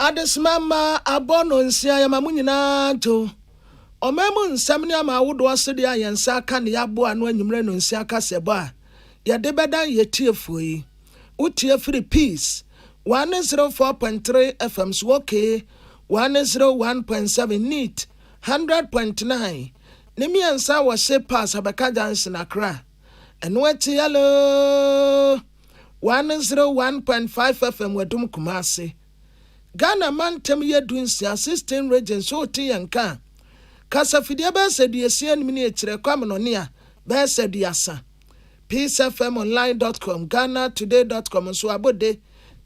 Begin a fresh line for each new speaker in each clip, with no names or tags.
Adesmama abono nsia ya mamu nyina to. Omemu nsam ni ama wodo asede ayensa aka ne yabo anu anwumre no nsia aka sebo a. Ya de bedan yetiefuo yi. Utie free peace. 104.3 FM Swoke, 101.7 NEAT, 100.9. Nimi ansa wa she pass abeka Johnson Accra. Enweti hello. 101.5 FM Wedum Kumasi. Ghana man tem ye dunsi assistant region so ti yanka. Kasa fidie be se die sien mini etire kwamnone a be se die asa. peacefmonline.com ghanatoday.com so abode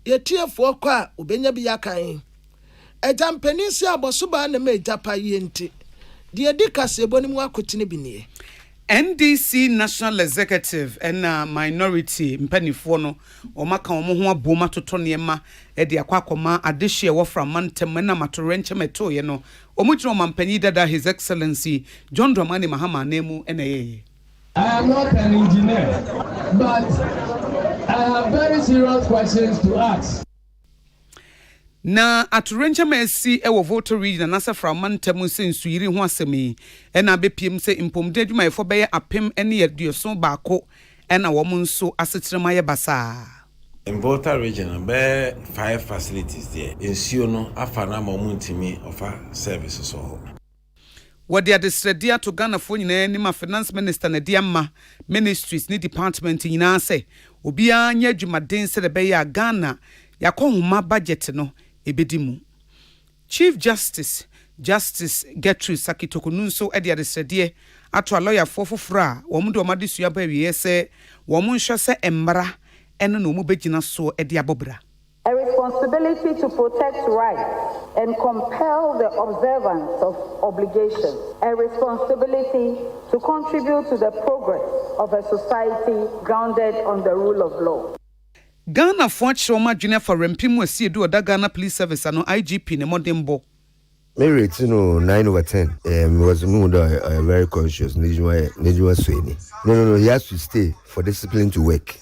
yetiefo kwa ubenya bi yakan. Ejampani si abosuba na me japa yenti. Die di kase boni mu akotine binie.
NDC National Executive and Minority mpanifo no omaka omo ho aboma toto niema e de akwakoma adehye wo from mantem na matorenche meto ye no omutino mampanyi dada His Excellency John Dramani Mahama nemu eneye.
I am not an engineer, but I have very serious questions to ask.
Na aturenche mesi ewo voter region na sa from mantem sensu yiri ho asemi e na bepiem se impomde dwuma efo beye apem ene yeduoso baako e na wo nso asetirema ye basa.
In Volta region, there are 5 facilities there. In Siono, Afana Momuntimi offer services.
What they are the to Ghana for in finance minister Nediama ministries ni department in Nase. Ubia nye Jumadin said the Bay Ghana, Yakohuma budget no, ebedimu. Chief Justice Gertrude Sakitokununso Edia de Sedie, ato a lawyer for fra, Womudo Madisu Yabe, say, Womun se embra. A responsibility
to protect rights and compel the observance of obligations. A responsibility to contribute to the progress of a society grounded on the rule of law.
Ghana for Choma Junior for Rempimu Siedu da Ghana Police Service and IGP ne Modembo.
Mary, 9/10. Was very conscious. Nijwa Sweeney. No, he has to stay for discipline to work.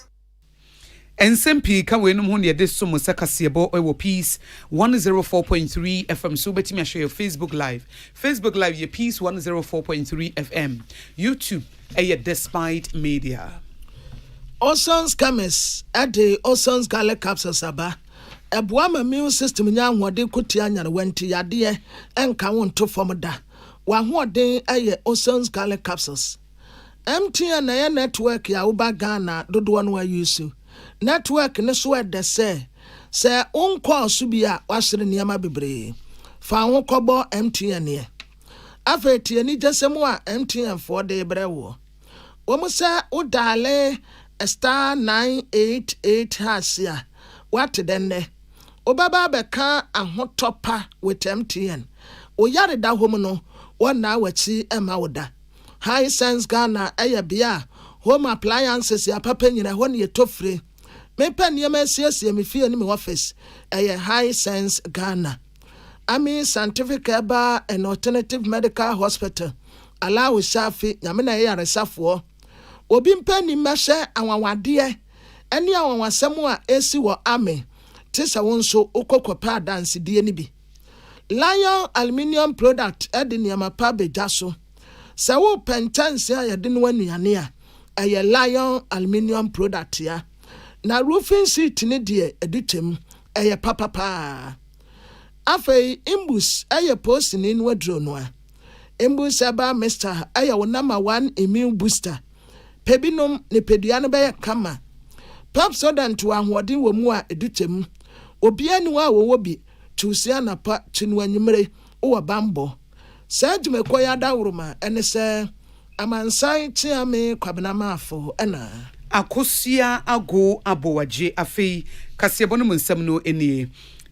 NSMP ka wenum ho ne de so musakasiebo ewo Peace 104.3 FM so betimi share your Facebook live ye Peace 104.3 FM YouTube Despite Media.
Osons Kames at the Osons Gala Capsules Aba. A Buama immune system young what they could tianya went to Yadia and Kawon to Formada. One what day a Osons Gala Capsules. MTN network ya Uba Ghana do one way you so. Network ne so de say unkwa osubia wasere niama bebre fa ho kobo MTN ye afeti ani jesemu a MTN for de brewo wo mu se udale *988 hasia what then ne obaba beka ahotopa with MTN o yare da homu no wona wachi ema woda High Sense Ghana bia home appliances ya papa nyina ho ne tofre me pen yema siesie me fie ni me office High Sense Ghana. Ami scientific eba and alternative medical hospital. Allow shafi nyame na ya resafo. Obi mpen ni mahye anwawade ene anwasem a esi wo ame. Tisa wonso ukokopa dance die ni bi. Lion aluminium product edi niama pa bejaso. Sa wo pentanse ya de no anuane a Lion aluminium product ya. Na roofing sheet ni die editem papa. Afei imbus post ni nwadro no a. Imbus aba Mr. wo number 1 immune booster. Pebinom ne pedua no be kama. Pap soda nto ahode wo mu a editem. Obia ni wa wo bi tusia na pa tinu anyimre wo bambo. Sa dwumekọ ya dawroma ene se amansan tiame kwabena mafo ena.
Akosia ago abowaje afei kasebonu munsam no enie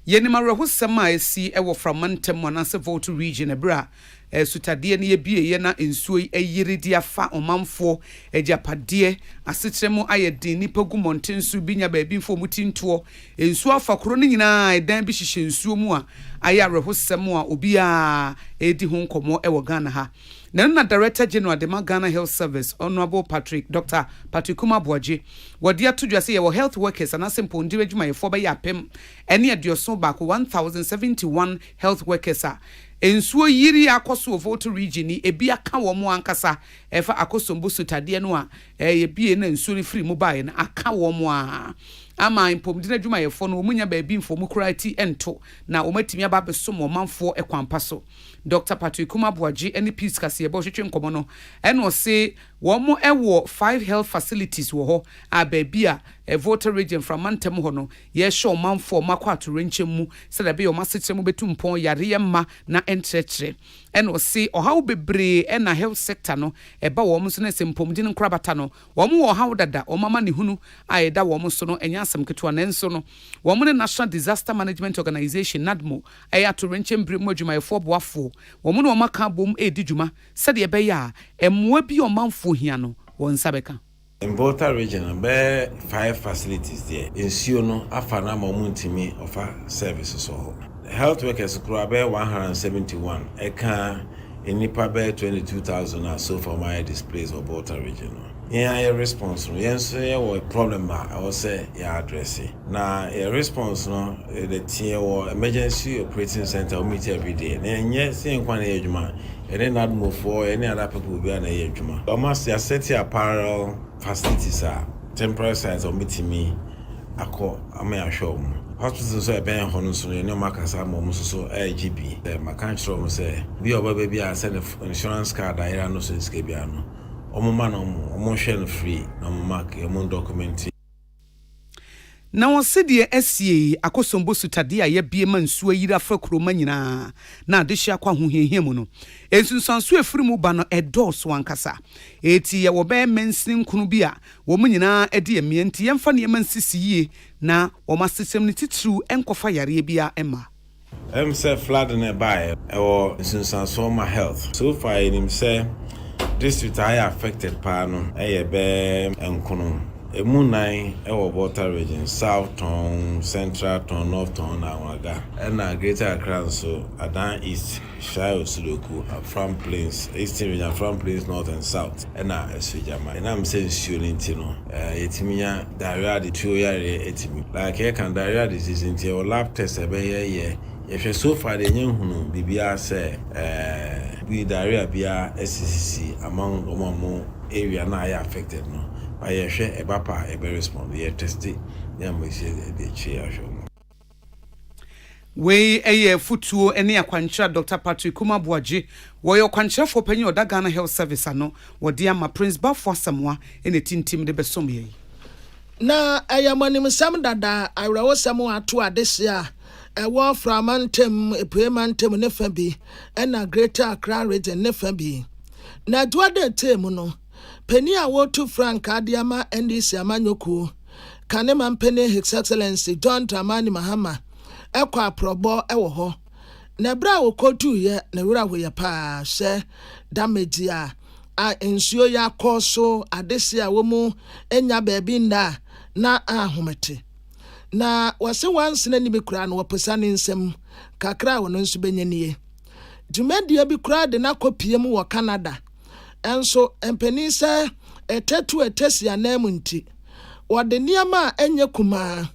yenima rahusama esi ewo from mantem wanase vote region ebra sutade ne ye bie na ensuo eyire dia fa omanfo ejapadeɛ asetremo ayedin nipa gumonten so binya baabi mfo mutintoɔ ensuo afa koro ne nyinaa edan bi hyehyɛ ensuo mu a aya rehosɛm a obi a edi ho nkomo ɛwɔ Ghana ha na Director General de Ghana Health Service Honorable Dr. Patrick Kumabuaji wodi atudwa se ye health workers and asempo ndire dwuma ye fo be yapem ene adioso back 1071 health workers a ensuo yiri akoso of Volta region ni ebi aka wo mo ankasa efa akosombo sutade no a ye bie na ensuo ni free mobile na aka wo mo a ama impom dina dwuma ye fo no munya ba bi mfo mu kurati ento na omatimi aba besom omanfo ekwampa so Dr. Patrick Kumabuaji any peace kase ye bo hwetwe nkomo no eno se wo mo ewo 5 health facilities wo ho a ba bia Volta region from mantem ho no ye show omanfo makwato renkyem mu se da be o masetrem betumpon yare ma na entretre eno se ohaw bebre na health sector no eba wo mo so na sempom din nkrabata no wo mo ohaw dada o mama ne hunu a eda wo mo so no enya asem keto na enso no wo mo ne National Disaster Management Organization NADMO eya to renkyem bre mo adwumayefo boafo wo mo no maka bom edi dwuma se de be ya emmoa bi o manfo hia no won sabeka.
In Volta region, there 5 facilities there. In Siono, Afana Momuntimi offer services. The health workers could be 171. Akan in Nipa 22,000 so far my displays of Volta region. Yeah, a response. Yes, a problem. I will say, yeah, address it. Now, a response. No, the team or emergency operating center will meet every day. And yes, in one age, man. And then not move for any other people will be an age. Almost a set apparel facilities are temporary sites or meeting me. I may show hospitals so ben hono no makasa mo so AGB. The mechanic say, be over baby, I send insurance card. I no so skebiano. Man omo free na mark your document
na wose de asie akosombo sutade a ye bie mansuo yira fra kroma nyina na adehia kwa hohiahia mu no ensunsanso efiri mu ba no edoso ankasa eti ye wo be mensin kunu bi a wo mu nyina ede emienti yemfa ne mansisiye na wo masesem ne titru enkofa yare bia ema
say flood na buy or ensunsanso ma health so far him say district I affected pano be enkono emu nine ewo Volta region south town central town north town na waga na greater Accra so adan east shayo sudoku from plains eastern region from plains north and south na esujama na am say nsuo no etimiya diarrhea de tuo yare etimi like e kan diarrhea disease nti o lab test ebe ye if so far the young hunu bibia say we diarrhea bia SCC among omo area na I affected no by a share a bapa a respond ye tested yam we say the chair show
we eye futuo ene akwankyerɛ Dr. Patrick Kumabuaji wo yo kwankyerɛfo panyi oda Ghana Health Service ano wo de ama Prince Bafo Asamoah ene tintim de besom ye
na ayamanim sam dada awrawo sam ato adesia ewo from antem epuemantem ne fa bi na Greater Accra region ne fa bi na duade tem no pani a wotu Frank Adiama NDC amanyoku kanema mpene His Excellency John Dramani Mahama ekwa probo ewo ho na bra wo kotu ye na wura ho ye pa hye damage a ensuo ya koso adese a wo mu enya baabi nda na ahomete na wase wanse na ni bi kura no wopesa ne nsem kakra wo no nso benyanie dwumadie bi kura de na kopie mu wo Canada enso empani se etetu etesia na mu nti wode niama enye kuma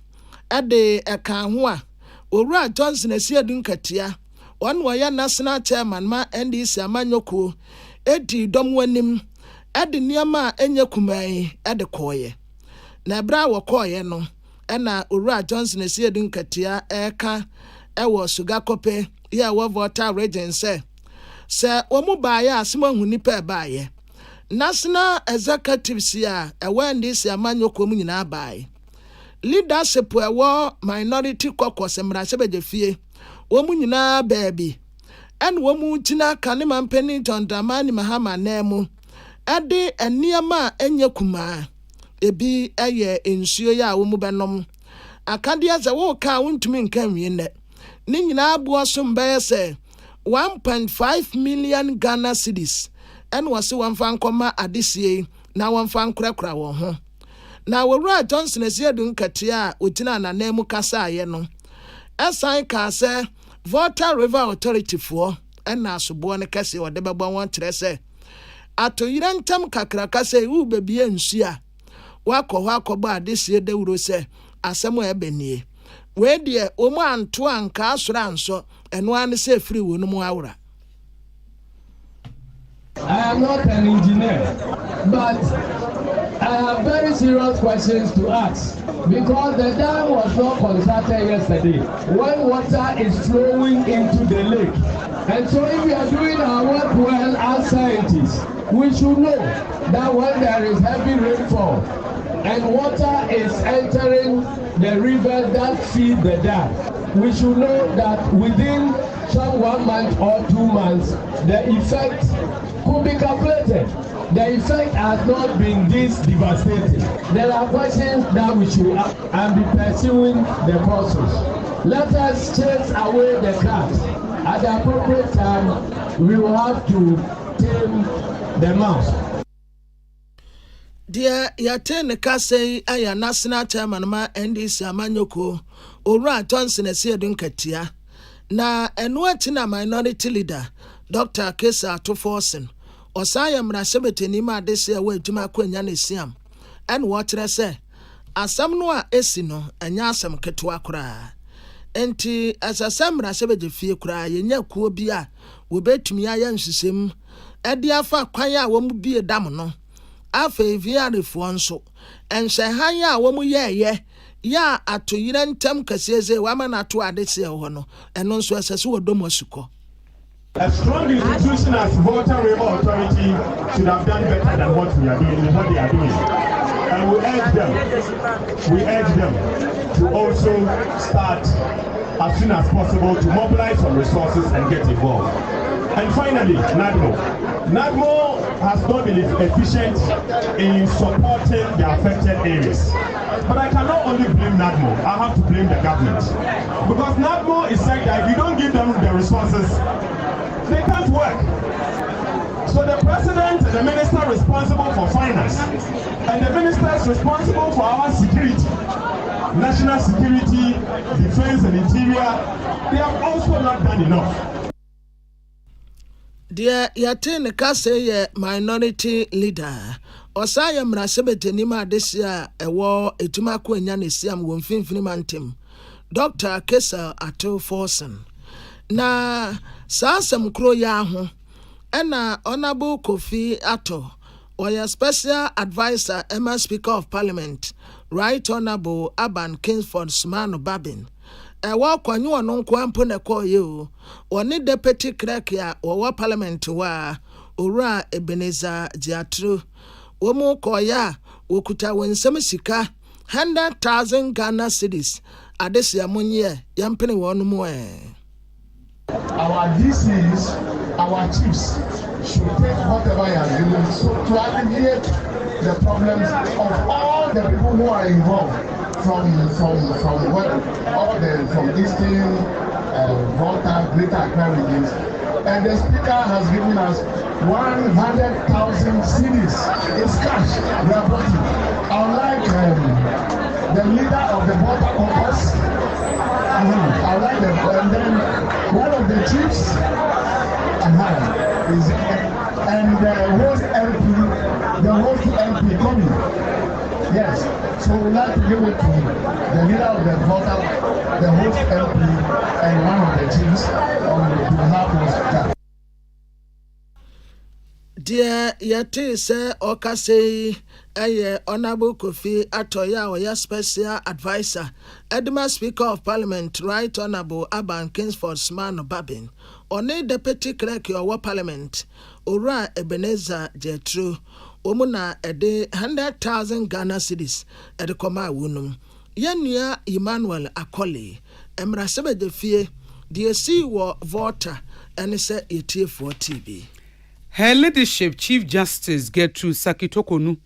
ade eka ho a Owura Johnson Esiedun Katia one waya national chairman ma NDC amanyoko edi dom wanim ede niama enye kuman ede koye na bra wo koye no na Owura Johnson Esiedun Katia eka ewo suga kope ya wo Volta region se omu baaya asema huni pe baaye national executives ya ewa NDC amanyoko mu nyina baaye leadership ewo minority caucus mrasebe fie wo mu nyina baabi en wo mu tina kanema mpeni John Dramani Mahama nemu ade eniama enye kuma ebi eye ensuo ya wo mu benom akade aza wo ka wontumi nka wiene ni nyina abo so mbaye se 1.5 million Ghana cedis and was one fan comma at this year. Now one fan crackra won home. Now we write Johnson as yet doing Katia, Utina and Nemu Casa Yeno. As I can say, Volta River Authority for and now Subuana Cassie or Debaba one tresse. Ato Yirantam Kakrakase, who baby and Sia. Wako ba this year de will say, as somewhere Beni. Where dear Oman Tuan Casran so, and one say free no more.
I am not an engineer, but I have very serious questions to ask because the dam was not constructed yesterday when water is flowing into the lake. And so if we are doing our work well as scientists, we should know that when there is heavy rainfall and water is entering the river that feed the dam, we should know that within some 1 month or 2 months, the effect could be calculated. The effect has not been this devastating. There are questions that we should ask and be pursuing the process. Let us chase away the cat. At the appropriate time, we will have to tame the mouse.
Dear Yatene Kase, Aya National Chairman Ma NDC Amanyoko, Ora Johnson as here Dunkatia. Na Enwatina Minority Leader, Dr. Kesa Toforsen. Osaya mrasebete nima adese awe juma kwenya ne siam en wotre se asam no a esino anya asam ketewa kura enti asasam mrasebete fie kura yenya kuo bi a wo betumi aya nsisem edi afa kwan a wo mu bie dam no afa eviarefo nso enhye han a wo mu yeye ya atoyira ntam kaseze wa ma na to adese ho no eno nso asase wo domo suko.
A strong institution as Volta River Authority should have done better than what they are doing. And we urge them to also start as soon as possible to mobilize some resources and get involved. And finally, NADMO has not been efficient in supporting the affected areas. But I cannot only blame NADMO, I have to blame the government. Because NADMO is saying that if you don't give them the resources, they can't work. So the president and the minister responsible for finance and the ministers responsible for our security, national security, defense and interior, they have also not done enough.
Dear Yatene Kase minority leader, Osaya mrasebete nima adesia ewo etuma kwenya ne siam wo mfimfini mantem. Dr. Kesa Toforsen. Na Sasam kro ya ho ena honorable Kofi Ato or your special advisor Emma Speaker of Parliament Right Honorable Aban Kingsford Smano Babin ewa kwanyu ono kwampo ne koye o oni deputy clerk ya wa parliament wa ora Ebenezer Jiatru womu koya wokuta wensem sika 100,000 Ghana cedis adesia munye yampene wonu mu
Our DCs, our chiefs should take whatever he has given so to alleviate the problems of all the people who are involved from Eastern, Volta, Greater Accra regions. And the speaker has given us 100,000 cedis. It's cash. We are brought it. Unlike the leader of the Volta caucus, I like them. And then one of the chiefs, is and the host MP coming. Yes. So we like to give it to the leader of the Volta, the host MP, and one of the chiefs on behalf of that.
Dear Yate say Okase Aye Honorable Kofi Atoya or your special advisor, Edema Speaker of Parliament, Right Honorable Aban Kingsford Smano Babin, or ne deputy clerk or Parliament, Ora Ebenezer Jetru, Omuna ede 100,000 Ghana cedis at the Koma Wunum. Yenya Emmanuel Akoli, Emrasebe de Fie, DSC war Volta, and say it for TB.
Her Ladyship Chief Justice Gertrude Sakitokonu,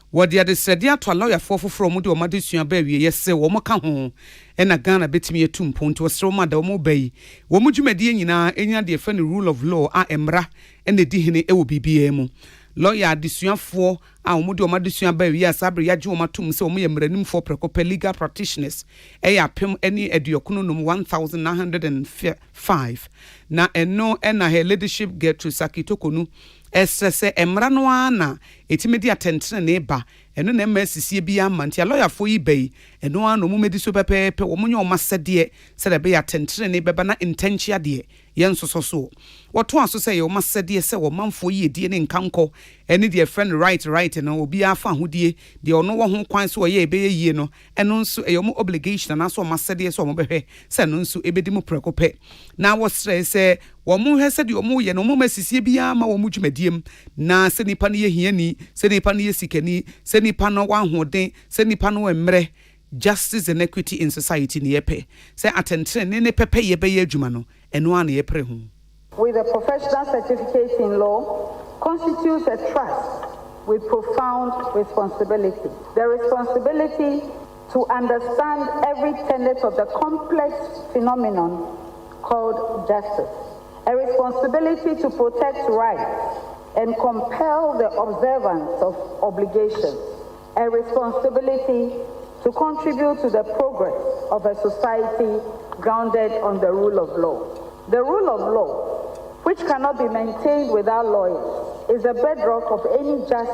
what the other said, to allow your 4 from Mudu Madison Baby, yes, sir, Womaka home, ɛna Ghana betimi etu mponto wɔsrɛ ma da wɔn bɛyi wɔn dwumadie nyinaa enya de efe ne rule of law a emra ɛna di hene ɛwɔ bibia mu lawyer adesuafoɔ a wɔn de wɔn adesua ba wi asabre yagye wɔn atum sɛ wɔn yɛ mmranimfoɔ prɛkɔpɛ legal practitioners ɛyɛ apem ɛne aduokono nom 1905 na ɛno ɛna her leadership get to Sakitokonu ɛsɛ emra no ana etimi di atɛntene ne ba ɛno na ɛma sisie bi ama ntia lawyerfoɔ yi bɛyi ɛno ano mu medi so pɛpɛpɛ wɔn nyɛ wɔn asɛdeɛ sɛ da bɛyɛ atɛntene ne bɛba na intentia deɛ yɛn soso so wɔto aso sɛ yɛ wɔn asɛdeɛ sɛ wɔn manfoɔ yi edie ne nkankɔ ɛne deɛ friend right no obi afa ahodie deɛ ɔno wɔ ho kwan so ɔyɛ ɛbɛyɛ yie no ɛno nso ɛyɛ wɔn obligation na so wɔn asɛdeɛ sɛ wɔn bɛhwɛ sɛ no nso ɛbɛdi mu prɛkɔpɛ na wɔsrɛ sɛ wɔn hwɛ sɛ deɛ wɔn yɛ no wɔn masisie bi ama wɔn dwumadiem na sɛ nipa no yɛ hiani sɛ nipa no yɛ sikani sɛ nipa no wɔ ahoɔden sɛ nipa no wɔ mmerɛ justice and equity in society ne yɛpɛ sɛ atɛntene ne pɛpɛ yɛbɛyɛ adwuma no ɛno a ne yɛpere ho.
With a professional certificate in law constitutes a trust with profound responsibility. The responsibility to understand every tenet of the complex phenomenon called justice. A responsibility to protect rights and compel the observance of obligations. A responsibility to contribute to the progress of a society grounded on the rule of law. The rule of law, which cannot be maintained without lawyers, is the bedrock of any just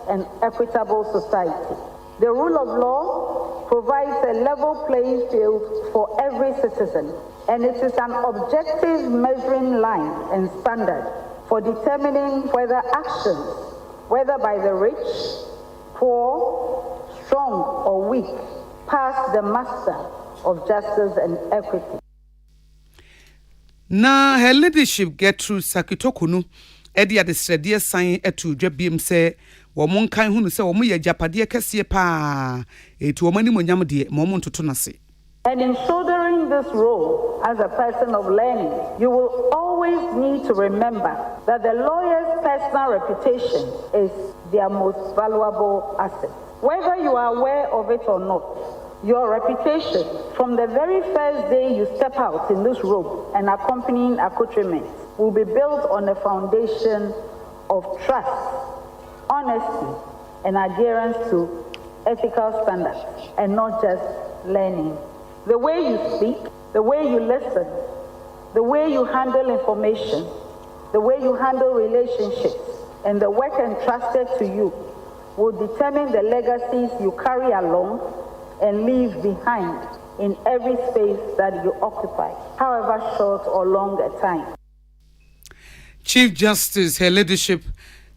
and equitable society. The rule of law provides a level playing field for every citizen, and it is an objective measuring line and standard for determining whether actions, whether by the rich, poor, strong or weak, pass the muster of justice and equity.
Na her leadership get through Sakitokonu edi adesrede san etu dwabiem sɛ wɔn nkan hunu sɛ wɔn yɛ japade kɛseɛ paa etu wɔn ani monyam de wɔn ntoto nase.
And in shouldering this role as a person of learning, you will always need to remember that the lawyer's personal reputation is their most valuable asset. Whether you are aware of it or not, your reputation from the very first day you step out in this robe and accompanying accoutrements will be built on a foundation of trust, honesty, and adherence to ethical standards, and not just learning. The way you speak, the way you listen, the way you handle information, the way you handle relationships, and the work entrusted to you will determine the legacies you carry along and leave behind in every space that you occupy, however short or long a time.
Chief Justice, her leadership,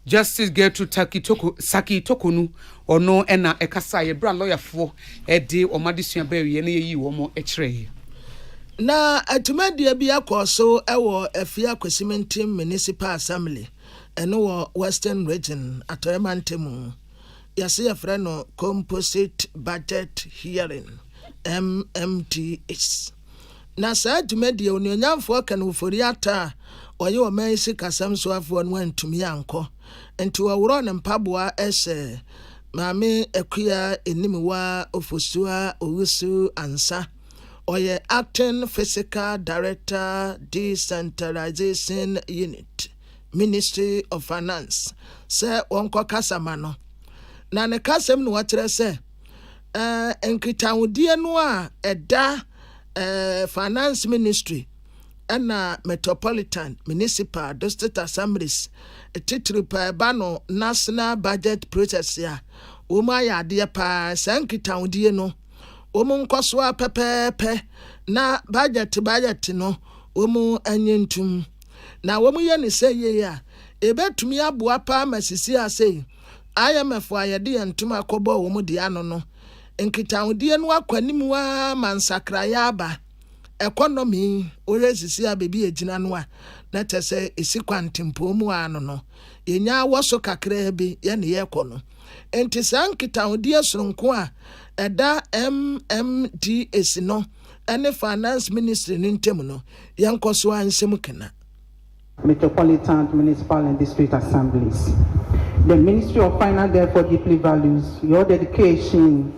Justice Gertrude Sakitokonu, or no ena ekasa ye bra lawyer for a day or madisua berry and ye womo a tray.
Na atumadia bi akoso ewo afia kwesimentim municipal assembly eno western region atoyamantemu yase yafra no composite budget hearing MMTS na sa atumadia onyanyamfo kan ofori ata oye o mansi kasam so afo no antumi anko enti wawro ne mpaboa ese maame akua enimwa ofosua owusu ansa Oye acting physical director decentralization unit Ministry of Finance se wonko kasama no na ne kasam no watere se enkitawudie no a eda finance ministry na metropolitan municipal district assemblies titiri pa ba no national budget process ya wo ma ya de pa sankitawudie no omu nkoswa pepepe na budget no omu anyentum na omu ye ne seye ya ebetumi aboa pa masisi ase IMF ayede yentum akobo omu de ano no nkitawudie no akwanim wa mansakra ya aba economy oresisi abebi ejina no a na tese esikwantempo mu ano no yenya woso kakra bi ye ne ye kono enti sankitawudie soronko a eda MMDS no ene finance ministry nintem no yankoso ansem kena
Metropolitan, Municipal and District Assemblies. The Ministry of Finance therefore deeply values your dedication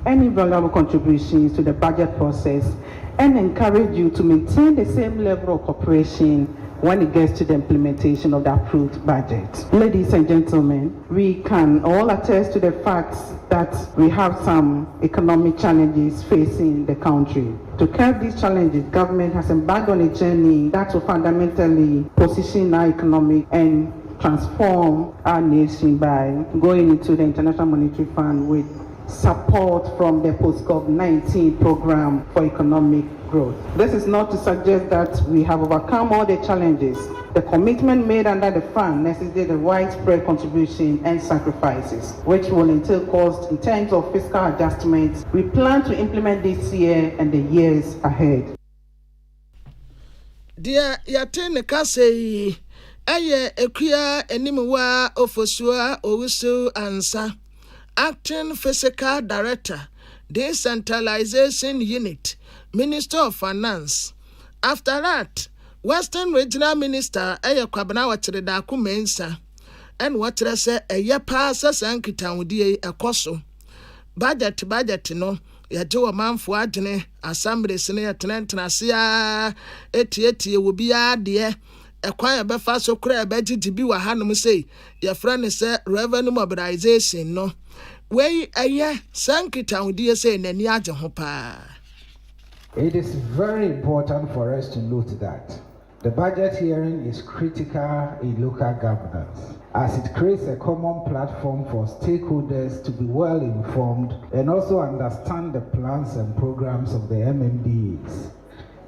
any valuable contributions to the budget process and encourage you to maintain the same level of cooperation when it gets to the implementation of the approved budget. Ladies and gentlemen, we can all attest to the fact that we have some economic challenges facing the country. To curb these challenges, government has embarked on a journey that will fundamentally position our economic and transform our nation by going into the International Monetary Fund with support from the post-COVID-19 program for economic growth. This is not to suggest that we have overcome all the challenges. The commitment made under the fund necessitates a widespread contribution and sacrifices, which will entail costs in terms of fiscal adjustments we plan to implement this year and the years ahead.
Dear Yatin Kase, Aye Ekuya Enimwa Ofosua Owusu Ansa, Acting Physical Director, Decentralization Unit, Minister of Finance. After that, Western Regional Minister Aya Kwabena Wachiredaku Mensa, and Watre se Aya Pasa Sankita Udie Akoso. Budget no, Yajo Manfu Adne, Assembly Senior Tenant Nasia, eti will be a dear. A quiet befa so cray beji to be what Hanum say, your friend is revenue mobilization no. Way a year, Sankita Udie say, Neniaja Hopa.
It is very important for us to note that the budget hearing is critical in local governance, as it creates a common platform for stakeholders to be well informed and also understand the plans and programs of the MMDs.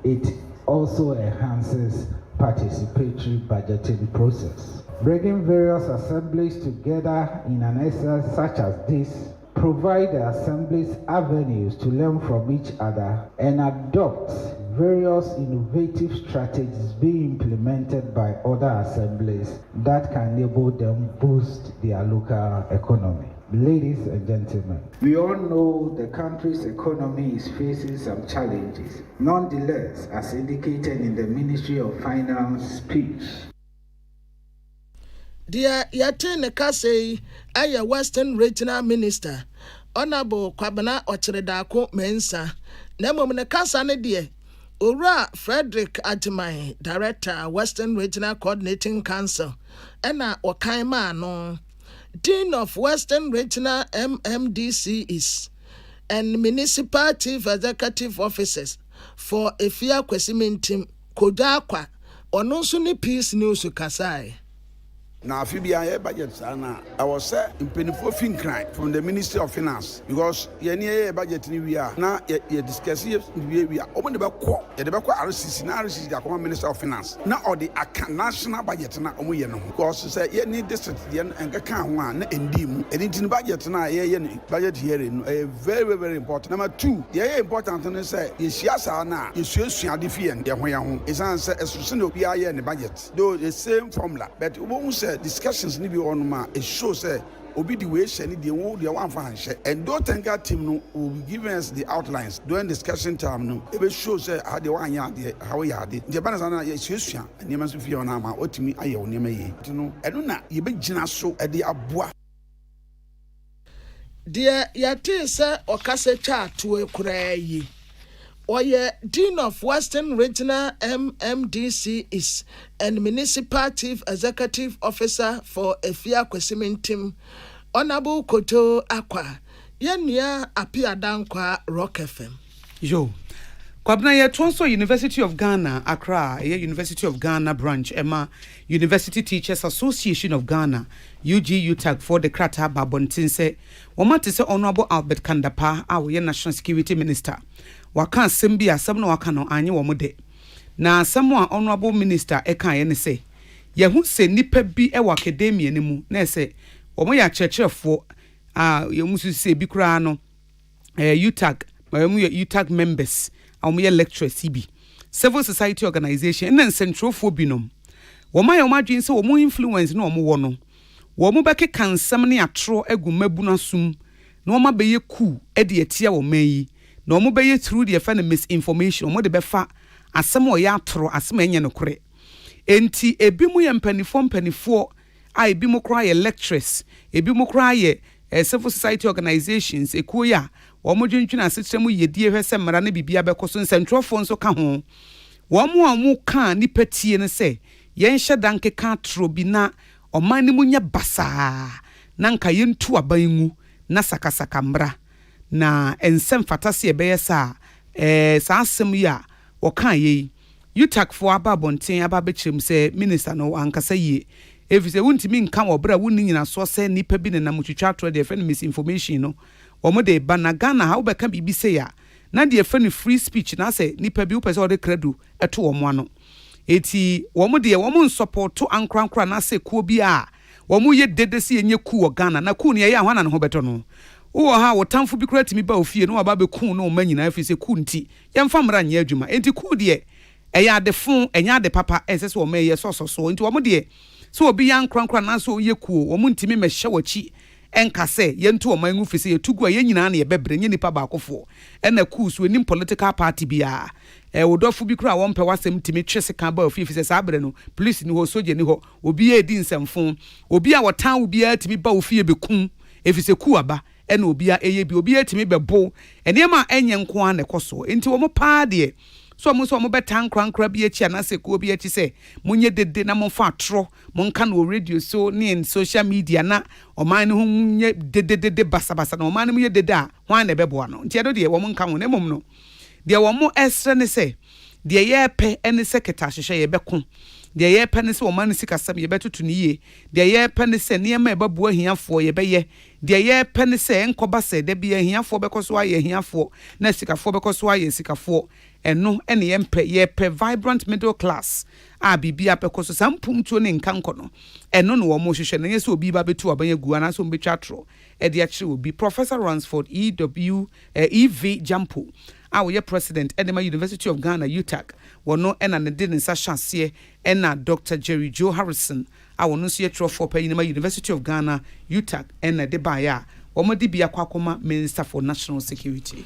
It also enhances participatory budgeting process. Bringing various assemblies together in an exercise such as this provide the assemblies avenues to learn from each other and adopt various innovative strategies being implemented by other assemblies that can enable them boost their local economy. Ladies and gentlemen, we all know the country's economy is facing some challenges. Nonetheless, as indicated in the Ministry of Finance speech,
Dear Yatin Kase, Aya Western Regional Minister, Honorable Kwabena Wachiredaku Mensa, Nemomene Kasa ne dear, Ura Frederick Ajimai, Director, Western Regional Coordinating Council, Ena Wakaima no, Dean of Western Regional MMDCs, and Municipal Chief Executive Officers for Efia Kwesimintim, Kodakwa, Onusuni Peace News Kasai.
Now, Fibia budget, I was said in Penifo Finkran from the Ministry of Finance because ye budget we are now ye discuss we are open the back RCC, now RCC, the Minister of Finance. Now, or the Akan national budget now, because say ye need district and Akan one and dim, and in budget now, ye budget hearing very, very important. Number two, ye important to say, yes, now, you should see a different, it's answer as soon as we are in the budget, though the same formula, but we won't say. Discussions need be on ma it shows obi the way sheni the one for handshake and don't think that team no will be giving us the outlines during discussion time no it shows how the one ya the how ya the Japan na yesuasua and man so fi on ama otimi aye onema yi no eno na ye be gina so e de aboa
dear yate se okase cha to ekura yi Oye Dean of Western Regional MMDCs and Municipal Chief Executive Officer for Efia Kwesimintim, Honorable Koto Akwa, Yenya Apiadankwa Rock FM.
Yo. Kwabna ye Tonso University of Ghana, Accra, University of Ghana branch, Emma, University Teachers Association of Ghana, UG-UTAG for the Krata Babontinse, Womatise Honorable Albert Kandapa, our National Security Minister. Waka sembia samno waka no anye wo mode na samwa honorable minister eka ye ne se ye hu se nipa bi e wa academia ne mu na se wo mo ya chechefo ye musu se bi kura no UTAG mo ye UTAG members mo ye lecturers bi civil society organization na centrofo binom wo ma ye wo adwen se wo mo influence na wo wo no wo mo beke kansam ne atro egu mabuna sum na wo ma be ye ku e de etia wo mayi no mo be through the fan misinformation mo de be fa asem o ya atoro asem enye no kore enti ebi mu ye mpanifo a ebi mo kra ye lecturers ebi mo kra ye civil society organizations ekuo ya wɔn dwentwene asekyerɛ mu yɛdie hwɛ sɛ mmara ne bibia bɛkɔ so nsɛntwerɛfoɔ nso ka ho wɔn ka nipa tie ne sɛ yɛnhyɛ dan keka tro bi na ɔman ne mu nyɛ basaa na nka yɛntu aban ngu na sakasaka mmra na ensɛm fata se ɛbɛyɛ saa saa asɛm yi a wɔka yɛyi UTAC for aba bonten aba bekyerem sɛ minister no ankasa yie efisɛ wuntimi nka wobra wunni nyina so sɛ nipa bi ne nam twitwa atro de fɛ misinformation no wɔn de ba na Ghana ha wobɛka bibi sɛ ya na de fɛ free speech na sɛ nipa bi wopɛ sɛ ɔde credo ɛto wɔn ano eti wɔn de wɔn support ankrankra na sɛ kuo bi a wɔn yɛ dede si enye ku wɔ Ghana na ku ne yɛ ahwana ne ho bɛtɔ no wo ha wo tamfo bi kura timi ba ofie no aba be ku no ma nyina afise ku nti yɛmfa mra nyɛ adwuma enti ku de ɛyɛ adefo ɛnya ade papa ɛsɛ sɛ wɔn ɛyɛ sɔsɔsɔ enti wɔn de so obi yan krankra na so yɛ kuo wɔn ntimi mɛhyɛ wɔkyi ɛnka sɛ yɛnto wɔn angu fise yɛ tugu a yɛ nyina na yɛ bɛbrɛ nyɛ nipa baakofo ɛna ku so enim political party bia wodɔfo bi kura wɔn pɛ wasɛm ntimi twe seka ba ofie fise saa brɛ no police ni hɔ soja ni hɔ obi yɛ di nsɛmfo obi a wɔtan obi a timi ba ofie bekum efise ku aba ɛna obi a ɛyɛ bi obi a timi bɛbo ɛnɛma ɛnyɛ nko a na ɛkɔso enti wɔn paa deɛ so mo betan krankra bi echi anase ko bi echi se munye dede na mo fa atro mo nka no radio so ne in social media na oman ne ho munye dede basabasa na oman ne munye dede a hwan na beboa no ntia do de wo mo nka ho ne mom no de wo mo esre ne se de ye pe ene seketa hwehwe ye beko de ye pe ne se oman ne sikasam ye betoto ne yie de ye pe ne se ne ma ebabu ahiafo ye beye de ye pe ne se enkoba se de bi ahiafo bekoso aye ahiafo na sikafo bekoso aye sikafo eno ene yempe vibrant middle class a bibia pekoso sampumtuo ne nkanko no eno no wo mo hwehwe na yesi obi ba betu abanya gu ana so mbetwa tro e de akire obi Professor Ransford EV Jampo a wo ye president Edema University of Ghana UTAC wono ena ne de nsa hwase ena Dr. Jerry Joe Harrison a wono so ye trofo pa Edema University of Ghana UTAC ena de ba ya wo mo de bia kwakoma Minister for National Security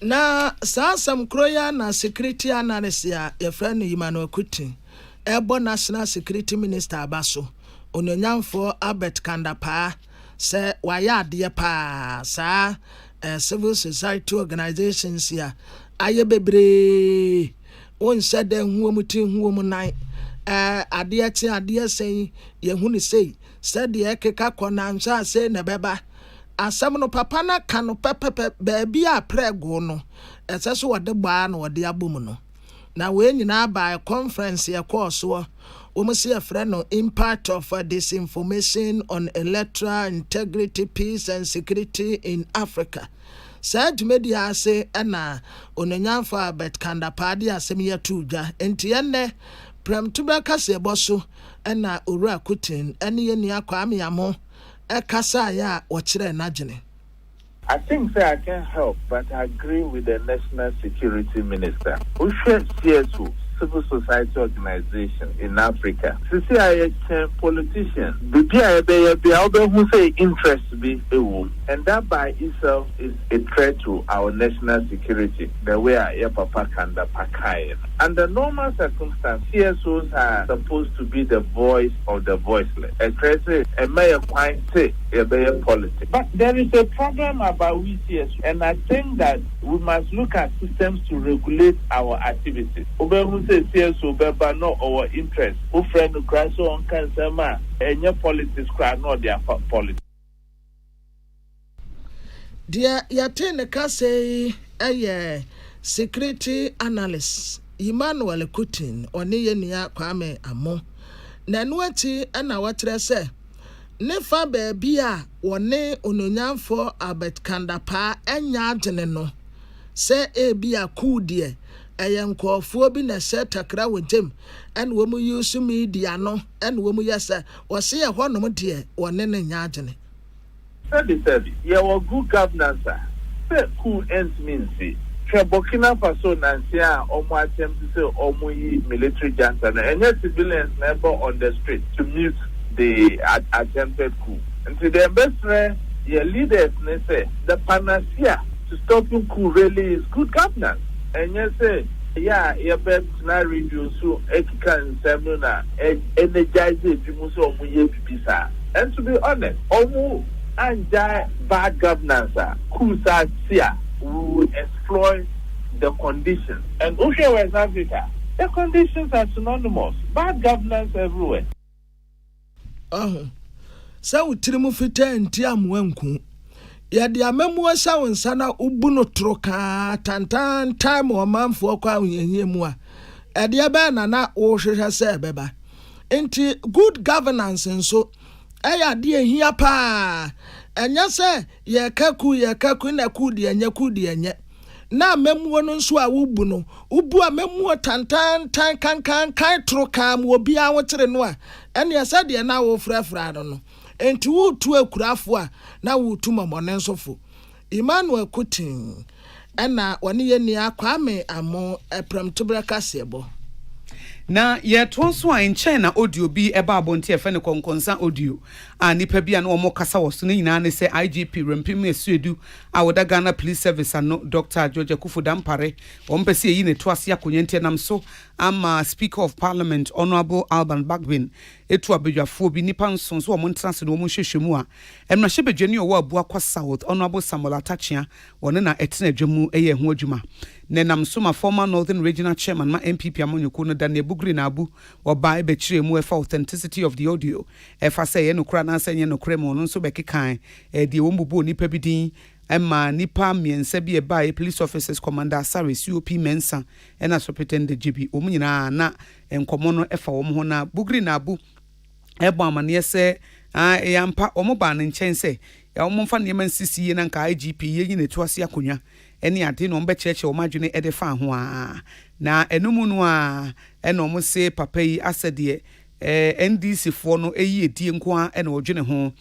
na saasam kroya na security analysis ya friend Emmanuel Kuti ebo National Security Minister abaso ononyamfo Albert Kandapa se waya de pa sa civil society organizations ya aye bebre on said huomu nan ade sei ye hu ni sei said de ekeka kona nsa se na beba asam no papa na kano pepepe baabi a prego no ese so wode gbaa no wode abom no na we nyina ba conference ye course wo mo se afre no impact of disinformation on electoral integrity, peace and security in Africa. Said media say na ononyanfa bet Kandapa de asem ye tuja enti enne prem tubeka se boso na owura Kutin ene ye ni akwame yamo ekasa ya ochire najene.
I think that I can help, but I agree with the National Security Minister. Who should CSO, civil society organization in Africa? CCIH politicians, who say interest be a womb, and that by itself is a threat to our national security. The way I papa kanda pakai. Under normal circumstances, CSOs are supposed to be the voice of the voiceless. A crazy, a mayor quite say a politics. But there is a problem about we CSOs, and I think that we must look at systems to regulate our activities. Who say CSO beba no our interest? Who friend who cry so on cancer ma? Any politics cry no their politics.
Dear Yatene Kase, security analyst Emmanuel Kutin, or Niya Kwame Amo. Nanuati and our tresse. Nefa bebia, one ononyan for Albert Kandapa, and Yajaneno. Say a be a cool dear. I am called for being a set a crowd with him, and when we use media no, and when we yes, or see a one more dear, or nene yajane.
Sabi, you are good governance, sir. Cool ends means see. Burkina Faso Nansia, Omo attempt to say Omo military junta, and yet civilians never on the street to mute the attempted coup. And to the ambassador, your leaders, they say the panacea to stopping coup really is good governance. And you say, yeah, your best scenario so Akan Semuna energize it, you must Omo pisa. And to be honest, Omo and bad governance, coup sia. to exploit the conditions. And also West Africa, the conditions are synonymous. Bad governance everywhere.
So utirimu fite nti amwenku. Yadi amemwa sa wonsana ubuno troka tantan time o manfo kwa unyenye mu a. Ade ebe na wo hwehwe se beba. Nti good governance nso eya de ehia pa. Enya se ye kaku na kudi enye. Na memuo no nso a wubu no ubu a memuo tantan kan troka mu obi a wotere no a ene asa de na wo frafra no enti wutu akurafo a na wutu mamone nsofo Emmanuel Kutin ena woni ye ni akwame amo epramtobra kasebo
na ye tonso a enche na audio bi eba abonti efe ne konkonsa audio a nipa bi an omo kasa woso ne nyina ne se IGP Rempim Esuedu a woda Ghana Police Service ano Dr. George Kufudampare ompese yi ne to ase akonyente nam so ama Speaker of Parliament Honorable Alban Bagbin etu abedwafo bi nipa nson so omo ntrase no omo hwehwemu a emna hyebedwani owo abua kwa South Honorable Samuel Atachia wone na etena adwamu eye ho adwuma ne nam so ma former Northern Regional Chairman ma MPP amonyoko no da ne bugri na abu oba ebe kire mu efa authenticity of the audio efa say no kra na say no kra mu no so bekekan de wombubu nipa bidin Emma nipa miensa bi eba police officers commander Sari COP Mensa ena superintendent GB omunyina na enkomo no efa wo ho na bugri na abu ebo amane se yampa omoba ne nchen se ya omomfa ne man sisi na nka IGP yeyi ne toase akonya ene ade no mbe cheche omadwene ede fa ho a na enumu no a ena omo se papa yi asede NDC fo no eyi edie nko a ena odwene ho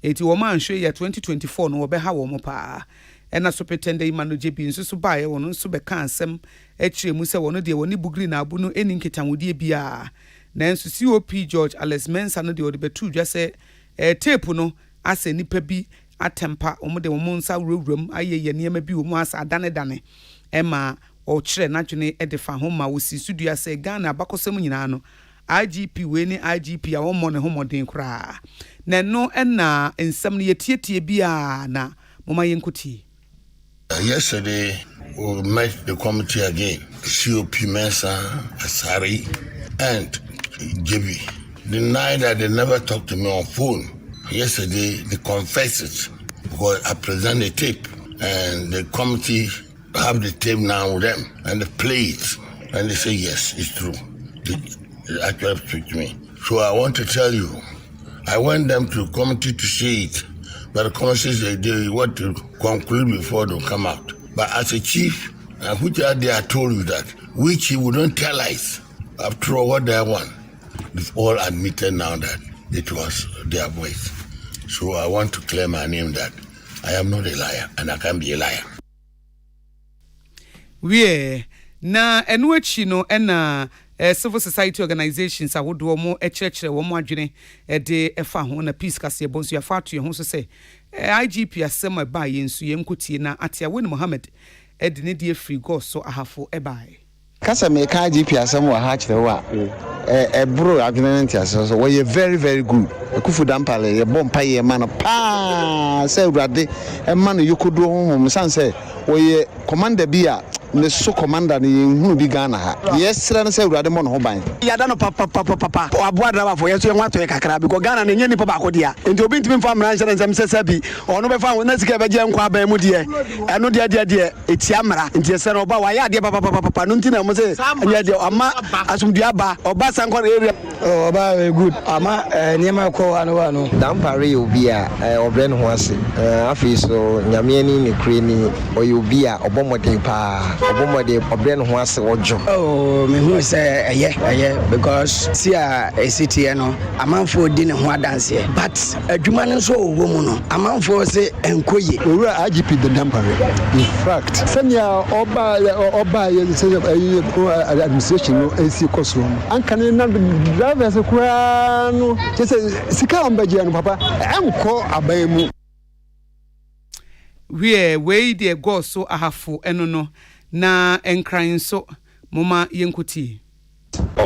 eti wo man hwe ya 2024 no obeha wo mo pa ena superintendent Imano JB nsusu bae wono nsu be kan asem ekire mu se wono de woni bugri na abu no eni nketanwodie bia na nsu COP George Alex Mensa no de odebetu dwa se tape no ase nipa bi atempa omode wo nsa wurawuram ayeye niema bi wo mu asa adane ema o kire na dwene edefa ho ma wo si studio ase Ghana abakosem nyina no IGP we ni IGP a wo mo ne ho moden kra na no na ensam ne yetietie bia na moma yenkuti.
Yesterday we met the committee again, COP Mensa, Asari and JB. Denied that they never talked to me on phone. Yesterday they confessed it because I present the tape and the committee have the tape now with them and they play it and they say yes, it's true. They actually speak to me. So I want to tell you, I want them to committee to say it, but the committee they want to conclude before they come out. But as a chief, which they are told you that, which he wouldn't tell us. After all, what they want, they've all admitted now that it was their voice. So I want to clear my name that I am not a liar and I can't be a liar.
We na enuachi no ena civil society organizations awodo mo echechere wo mo adwene de efa ho na peace kase bonso ya fatu ho so se IGP asem eba yensu yemkutie na atia woni Mohammed edine die free go so ahafo ebai
kasa me ka IGP asem wa ha kire wa bro adwene ntiase so we very very good Kufudampare ye bompa ye man pa se urade e man yokodo ho sanse we commander bia ne so commander ne hunu bi Ghana ha yesra na se urade mo no ho ban ya da no papa aboa driver for yeso enwa to e kakra because Ghana ne nyeni papa akodia enti obi ntimi fa mran nhyere nsem sesa bi ono be fa na sika be je nkwa ban mu de eno de eti amra enti yesra oba wa ya de papa no ntina mo se anya de ama asumdua ba oba sankwa area oba very good ama niema ko anu Dampare obi a obre no ho ase afi so nyame ani ne kreni obi a obomoden pa obomode obre no ho ase wojo me hu say eye because see a city no amanfo di ne ho adanse but adwuma no so owo mu no amanfo se enkoye owura IGP the Dampare in fact senya oba ye administration no esi koso ankane na drivers kura no sika ambaje no papa enko aban mu
we de go so ahafo eno no na enkran so moma yenkuti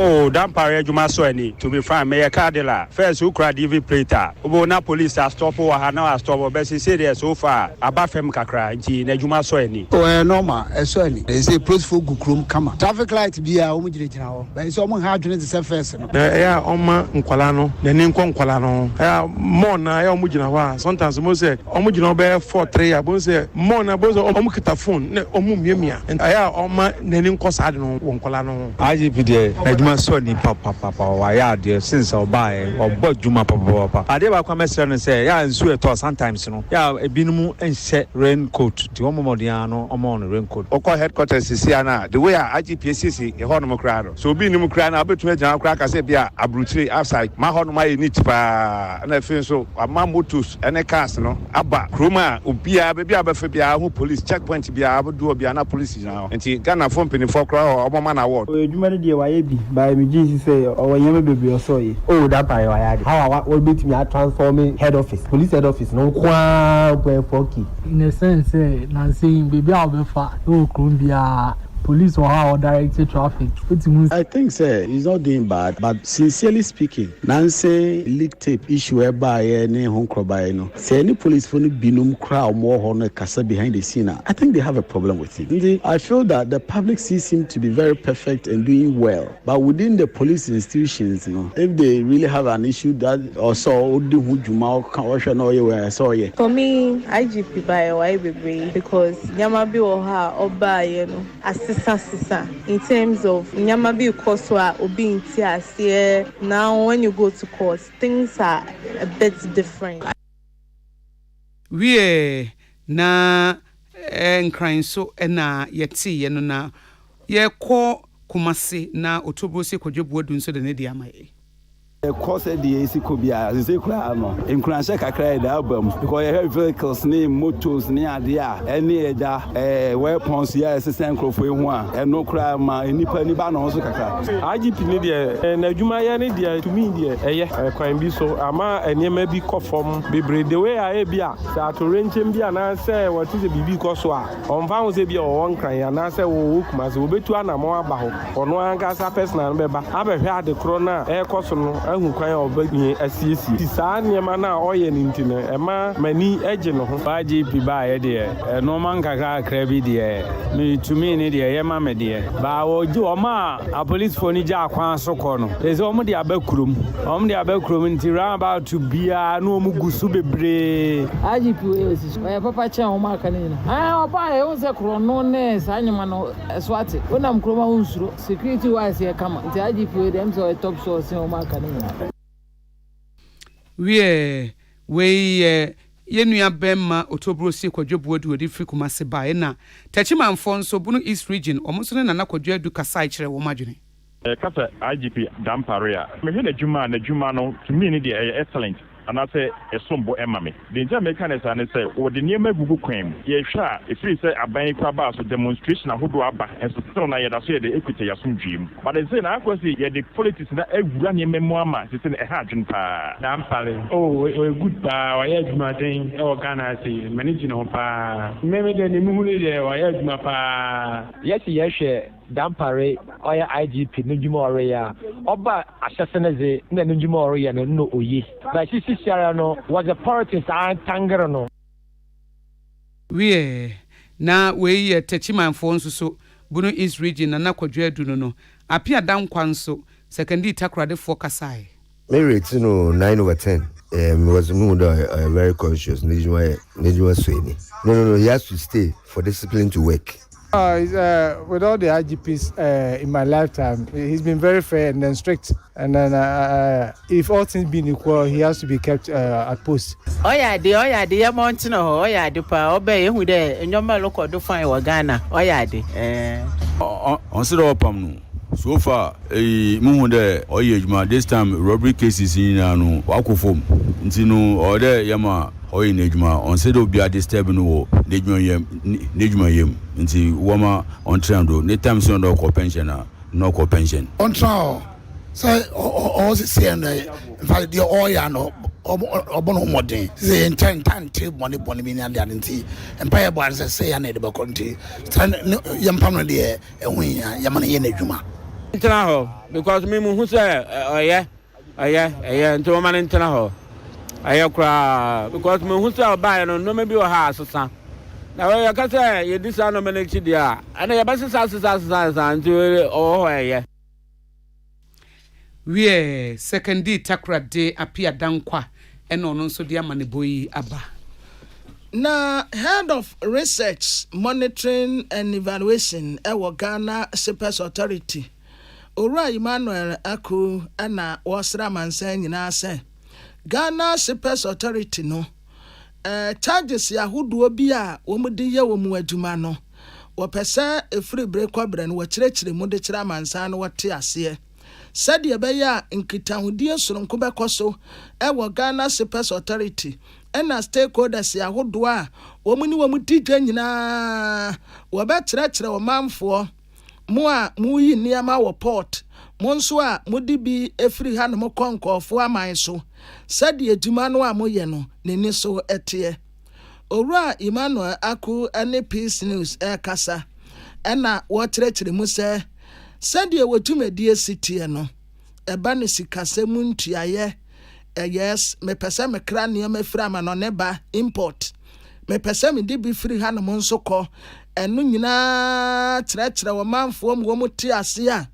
Oh, dampare adwuma so ani. To be frank, me cardinal. First who cried DV plate. Obo na police are stop or na stop but say there so far. Abafem kakra nti na adwuma so ani.
Oh, normal. So ani. They say peaceful gukrum kama. Traffic light bia omo gina ho. But so omo ha adwene se first no.
Yeah, oma nkwala no. Na ni nkwala no. More na ya omo gina ho. Sometimes mo say omo gina be 4-3 abo say more na bo omo kita phone na omo miamia. And aya oma na ni nkwasa de no nkwala no.
IGP de adwuma so ni papa wa ya de since obae obo adwuma papa. Ade ba kwa mesre no say ya nsu eto sometimes no. Ya ebinum ense raincoat. Di omo modian no omo on raincoat.
Oko headquarters sisi ana the way IGP sisi e ho no kra no. So bi ni mu kra na abetuma gyan kra ka say bia abruchire outside. Ma ho no ma unit pa na fin so ama motos ene cars no aba kroma obia be bia abafa bia ho police checkpoint bia abodo bia na police na. Enti Ghana phone pin for kra omo ma na ward.
Adwuma de waye bi by me Jesus say oyeme bebre osoye. Oh that by waye. How we beat me transforming head office. Police head office no kwa 4K. In a sense na saying baby abefa o krumbia police or how directed traffic.
I think he's not doing bad, but sincerely speaking, Nancy leak tape issue whereby any home by no. Say any police for the binum crowd more honor casa behind the scene. I think they have a problem with it. I feel that the public sees him to be very perfect and doing well, but within the police institutions, if they really have an issue that or so do Juma
for me, IGP by YBB because Yamabi or her or by Sisa. In terms of Nyamabi Koswa or being here, now when you go to court, things are a bit different.
We na crying so na yeti yeno na ye ko Kumasi na Otobro se kodwobo dun so de ne dia mai.
Course the AC could be as they cry in Cranshack cried the album because I have vehicles name motors near the any weapons yes assistant for one and no crime any penny ban also IGP media and Jumaya media to me dear crime be so ama and you may be from be the way I be that to range him be and answer what is a BB Koswa on found say be one crying and answer will be to an more about or no anger personal member I had the corona air cost ahu kwan obagni asiesi ti saa niema na oye nintine ema mani eje no ho IGP ba ye de no man kakra kra bi de me tumi ni de ye ma me de ba oji o ma a police for ni ja kwan so ko no eze o mo de abakurum nti round about to bia no mu gusu bebre
IGP we esi o papa che o ma aka ni na opa e on se kro no ne saa nyema no swati onam kroma unsuro security wise ye kama nti IGP we dem so top source o ma aka ni
we yenua bemma Otobro se kwadwobo du odi friku mase ba na tachima mfo nso bunu East region omonso ne nana kwadwo du kasa kire wo madwene
kasa IGP damparia me hwe na djuma no to me ne dey excellent and I say a sombo emame. The Jamaican is and say, or the near Gugu claim. Ye sha, if you say a bank crabas with demonstration of who abba and so on, I say the equity of some dream. But I say, I was the politics that every memoir is in a hajin pa. Dampale. Oh, a good pa, I had my thing, or can I say, managing on pa. Maybe then the moon is there, I had my pa.
Yes, dampare oya IGP n'dwuma ɔreya ɔba ahyɛsɛnɛze na n'dwuma ɔreya no oyi ba sisi siara no was a politics tangere no
we na we tachimanfo nso so bunu East region na nakwadwa adu no apia dankwa nso secondary takrade for kasai
me rate 9/10 was very conscious Nijuma Sweeney. No, he has to stay for discipline to work.
With all the IGPs in my lifetime, he's been very fair and then strict. And then if all things being equal, he has to be kept at post.
The mountain pa obey who there and your man look or do fine or Ghana.
On Sidopam. So far, Muhunde or this time robbery cases in Wakufum, Ntino or there Yama. Oy nejuma on said obi a disturb no nejuma yem nti woma on trando ne time so no pension no pension
on trial say o say na in fact the oil no obono modern say intent money bi na dia nti empire board say na de bakonti yam pam no de ehun yam na ye nejuma
Intena ho because me mu hu say oye nti o man intena ho aye kra because me hu say oba no me bi o ha asesa na we ka say ye disa no me na chi dia ana ye ba sesa nti o ho aye
we second day takra day apia dankwa eno no nso dia maneboyi aba.
Na head of research, monitoring and evaluation ewo Ghana Shippers Authority Ora Emmanuel Aku ana wasra mansan nyina se Ghana Shippers Authority no charges ya huduo bi a womudi ye womu adwuma no wopese efiri breakwabre no wakyerɛkyerɛ mu de kyerɛ mansan no wote ase sɛdeɛ bɛyɛ a nkitahudie soronko bɛkɔ ewo Ghana Shippers Authority ena stakeholders ya huduo a womuni womudi dwa nyina wobɛkyerɛkyerɛ ɔmanfoɔ mo a mo yi nneɛma wɔ port mo nso a modi bi efiri ha no mo konkɔfo aman so sɛdeɛ adwuma no a moyɛ no n'ani so ɛteɛ Owura Emmanuel Aku ane Peace News kasa ɛna wɔkyerɛkyerɛ mu sɛ sɛdeɛ wɔtumadi asitie no ɛba ne sikasɛ mu ntuayɛ yes mepɛsɛ mekra nneɛma firi ama no ne ba import mepɛsɛ me di bi firi ha no mo nso kɔ enu nyina kyerɛkyerɛ wɔ manfoɔ mu wɔn te ase a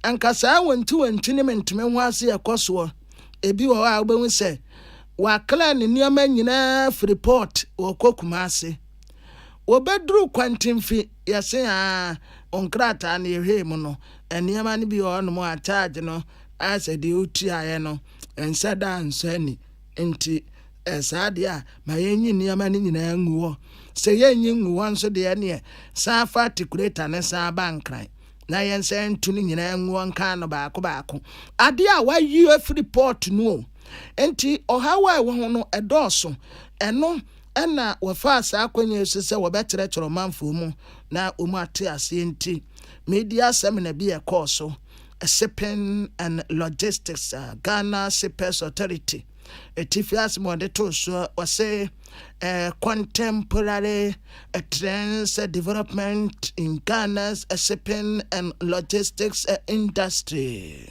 ankasa wɔnti ne mentime ho ase ɛkɔsoɔ ebi wɔ a wobɛhu sɛ wakla ne nneɛma nyina free port wɔ kokuma ase wɔbɛduru kwantimfi yɛse onkrata ne yɛhwɛ mu no nneɛma no bi wɔ no mo a charge no asɛ de utiaeɛ no ensada ansani nti saade a ma yenyi nneɛma no nyina nguwɔ sɛ yenyi nguwɔ nso de ne sa fa articulator ne sa bankran na yen sɛ ntu ne nyina nguwɔ nka no baako ade a wayi afri port no enti ohawa wo ho no ɛdɔɔso ɛno ɛna wɔfa sa akwanya so sɛ wɔbɛkyerɛkyerɛ manfo mu na omu ate ase enti media seminar bi ɛkɔɔ shipping and logistics Ghana Shippers Authority Etifias Modeto so was contemporary trends development in Ghana's shipping and logistics industry.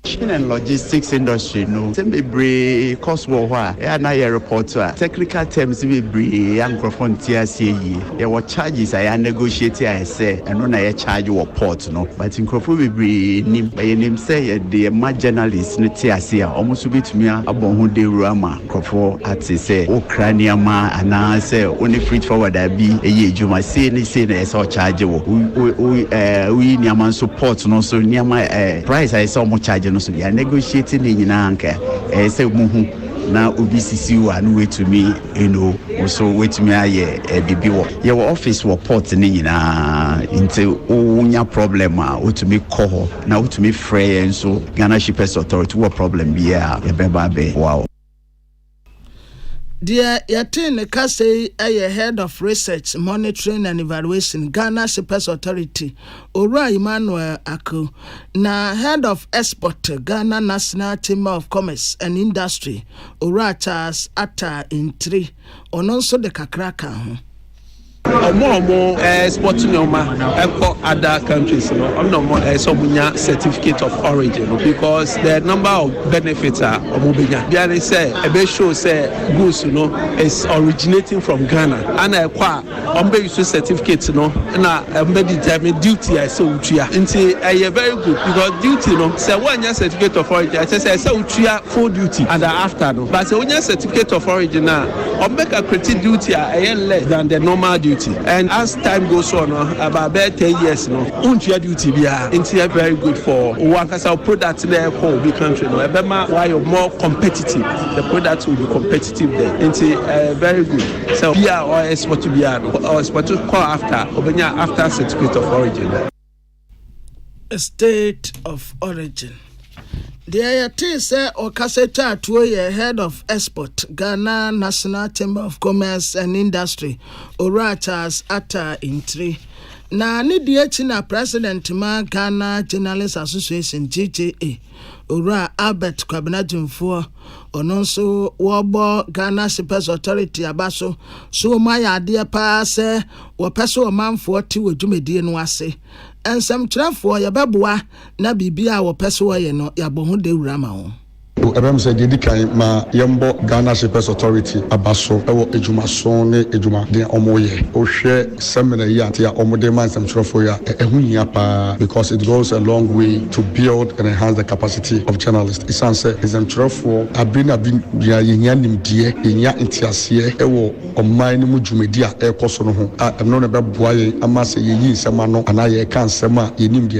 Shipping and logistics industry no be cost war na your report technical terms be and frontier say your charges I negotiate I say and no na charge your port no but in be nim by name say the journalists no tia say almost be to me abon hu de rama crofo at say Ukrainian ma and say only freight forward be ejuma say ni say na so charge we niaman support no so niama price I saw much charge no so they are negotiating in Yanka say muhu na obisisi wa no wait to me so wait to me aye bibi wo your office wo port ni nyina into onya problem a to me call na to me free so Ghana Shippers Authority what problem be ya beba be wow.
Dear Yatin Kase, a head of research, monitoring and evaluation, Ghana Shippers Authority, Ora Emmanuel Aku, na head of export, Ghana National Chamber of Commerce and Industry, Ora Charles Ata in 3, on also the Kakraka.
More exporting other countries, some certificate of origin because the number of benefits are they say a show say goods is originating from Ghana and a certificate determine duty I saw until very good because duty say 1 year certificate of origin I say full duty and after but say 1 year certificate of origin now make a credit duty less than the normal duty. And as time goes on, about 10 years, unfair duty be very good for one product there for the country. Why you're more competitive, the product will be competitive there. It's very good. So be or export to be or export to call after certificate of origin.
A state of origin. The IAT say Okaseta Atuoye, head of export, Ghana National Chamber of Commerce and Industry, Orachas Ata in 3. Na ni na President ma Ghana Journalists Association GJA, Ora Albert Kwabena Ononso Wobo Ghana Shippers Authority Abaso, so my idea pa se, wapeso a man 40 with Jumedi and Wase. ensem trafo yɛbɛboa na bibia wo pɛ so yɛ no yɛabɔ ho de wura ma wo.
Ebem said the kind ma yembo Ghana Shippers Authority abaso ewo ejuma so ne ejuma de omoye ohwe seminar ya tia omode man some trofo ya ehun pa because it goes a long way to build and enhance the capacity of journalists. Isan say is trofo abin ya yenya nimdie yenya ntiase ewo oman mu dwumedi a ekoso no ho emno ne beboa ye ama se yeyi nsema no ana ye kan sema yenim de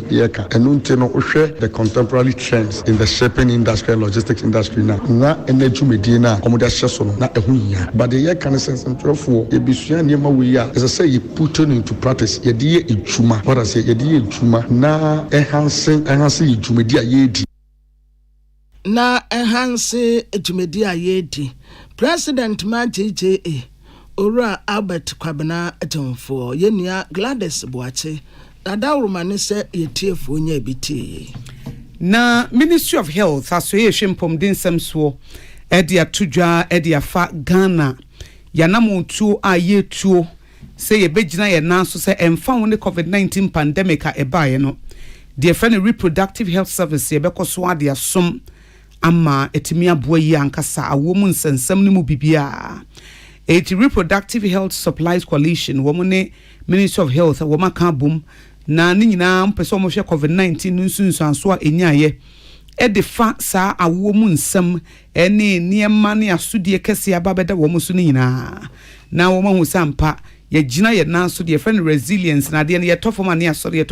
ye ka enu nte no ohwe the contemporary trends in the shipping industry logistics industry na energy medina omoda hyeso no na ehunya but the year can sense trofo ebisua niema we ya as I say you put it into practice ye de ejuma what I say ye de ejuma na enhance ejumedi a yedi
na enhance ejumedi a yedi. President JJA Ora Albert Kwabena Atomfo yenia Gladys Boache adawruma ne se yetiefo nya biti.
Na Ministry of Health Association pomdinsem so edia tudwa edia fa Ghana yanamontuo ayetuo se yebegina ye nanso se emfa woni COVID-19 pandemic a ebaye no de friend reproductive health service yebekoso ade asom ama etimi aboa yi ankasa awomu nsensem ne mu bibia eti reproductive health supplies coalition womune Ministry of Health womaka bom na ni nyina mpese mo hwe COVID-19 nsunsu anso a enyaye edefa saa awo mu nsem ene niema ne asodie kese ababeda wo mu so ni nyina na wo mahu sampa ye gina ye nanso de friend resilience na de ne yetofoma ne asore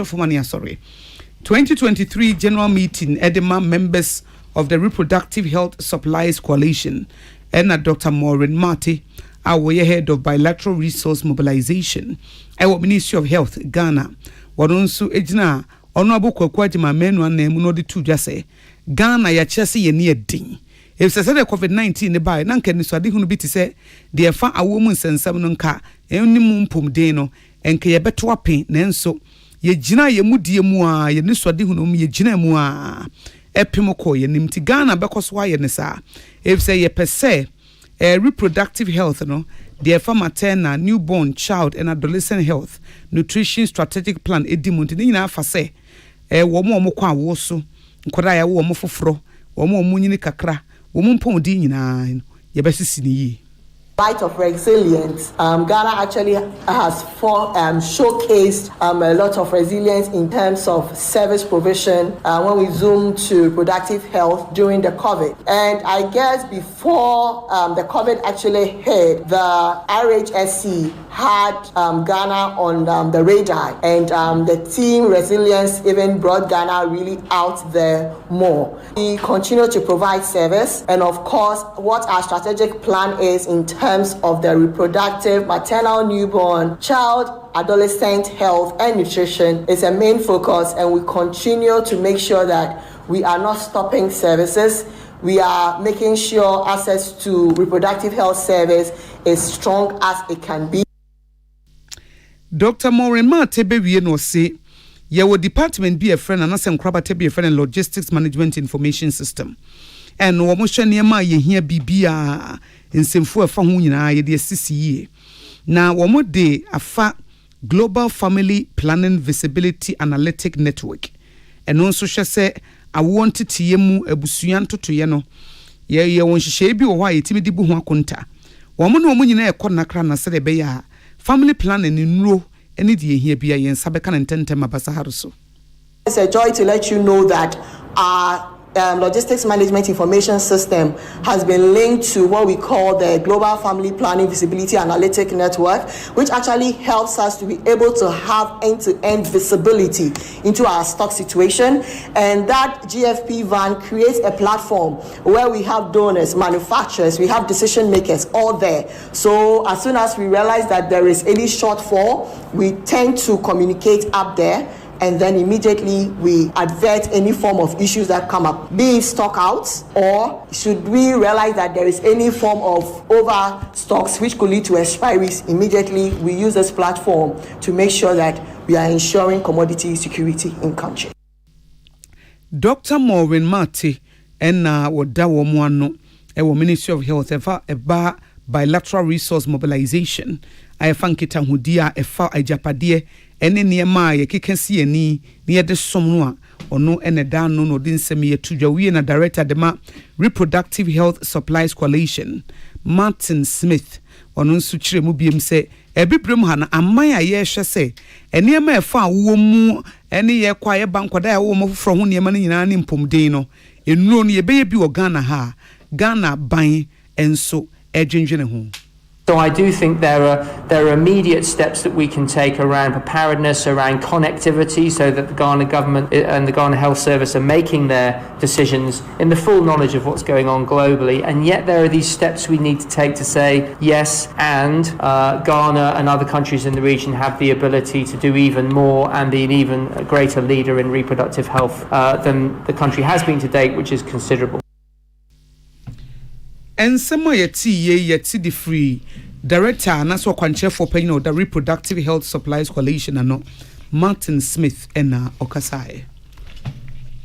2023 general meeting edema members of the reproductive health supplies coalition and Dr. Maureen Marty our head of bilateral resource mobilization our Ministry of Health Ghana Waronsu ejina honorable Kwakwajima menu na emu no de tudwa se Ghana ya chese ye ne edin if se the COVID-19 ne bai na nka ni so ade hunu bi ti se de fa awomu nsensem no nka enimu mpomden no enka ye beto apen nanso ye gina ye mudie mu a ye ni so ade hunu ye gina mu a epim ko ye nimti Ghana bekoso aye ne sa if se ye pese reproductive health no the maternal, newborn, child and adolescent health nutrition strategic plan edimunti ni nyina afa se wo mo kwa wo so nkoda ya wo mo foforo wo mo nyini kakra wo mo mpon di nyina ye besisi ni yi.
Light of resilience. Ghana actually has showcased a lot of resilience in terms of service provision when we zoom to reproductive health during the COVID. And I guess before the COVID actually hit, the RHSC had Ghana on the radar, and the team resilience even brought Ghana really out there more. We continue to provide service, and of course, what our strategic plan is in terms of the reproductive, maternal, newborn, child, adolescent health and nutrition is a main focus, and we continue to make sure that we are not stopping services. We are making sure access to reproductive health service is strong as it can be.
Dr. Maureen Marty we no say your department be a friend and asem krabate be a friend in logistics management information system. And wo mo hwe niema ye hia bibia nsemfu afa ho nyina ye de asisi na wo mo de afa global family planning visibility analytic network eno nso hwe se awo ntetiye mu abusua ntotoye no ye won hwehwe bi wo ho ayetimi di bu ho akonta wo mo no mo nyina ekọ nakra na se de be ya family planning nuro eni de hia bia ye nsa be kan ntentem abasa haruso.
It's a joy to let you know that our logistics management information system has been linked to what we call the Global Family Planning Visibility Analytic Network, which actually helps us to be able to have end-to-end visibility into our stock situation. And that GFP van creates a platform where we have donors, manufacturers, we have decision makers all there. So as soon as we realize that there is any shortfall, we tend to communicate up there, and then immediately we advert any form of issues that come up, be it stock outs, or should we realize that there is any form of overstocks which could lead to expiries, immediately we use this platform to make sure that we are ensuring commodity security in country.
Dr. Maureen Marty and Wada Womuano, Ministry of Health, eba bilateral resource mobilization. I fankita hudia efa ajapade ene niema ye keka si ani ne ye de som no a ono ene da no no de nsem ye tudwa wie na director de ma Reproductive Health Supplies Coalition Martin Smith ono nso kire mu biem se ebibrem ha na aman a ye hwe se enema efa wo mu ene ye kwa ye bankoda ya wo mo foforo ho niema no nyina ne mpomden no enuro no ye be bi wo Ghana ha Ghana ban enso edwendwene ho.
So I do think there are immediate steps that we can take around preparedness, around connectivity, so that the Ghana government and the Ghana Health Service are making their decisions in the full knowledge of what's going on globally. And yet there are these steps we need to take to say, yes, and Ghana and other countries in the region have the ability to do even more and be an even greater leader in reproductive health than the country has been to date, which is considerable.
And some yeti the free director and that's what kwanche for paying the Reproductive Health Supplies Coalition and Martin Smith and Okasai.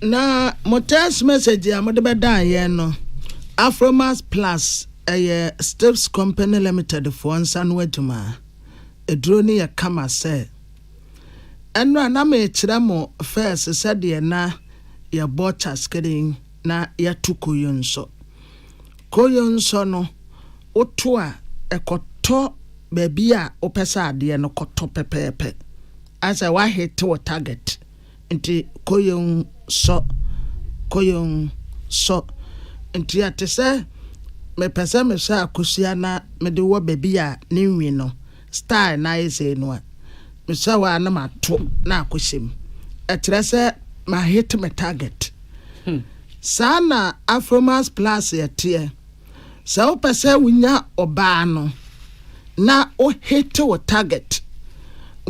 Na motes message ya modebe dan ye no Afromas Plus a Steps Company Limited for ansan waduma edroni ya kama se enra na me kire mo first said ye na ya bought skedin na ya tukoyo nso koyo nso no oto a ekoto baby a opesa ade no koto pepepe as a wa hit to target nti koyo so nti atese me pesa me sha akosia na me de wo baby a ne nwi no style na ise no a me sha wa na mato na akosim etrese ma hit me target sana Afromas Plus yete so pesa wunya oba no na o hit wo target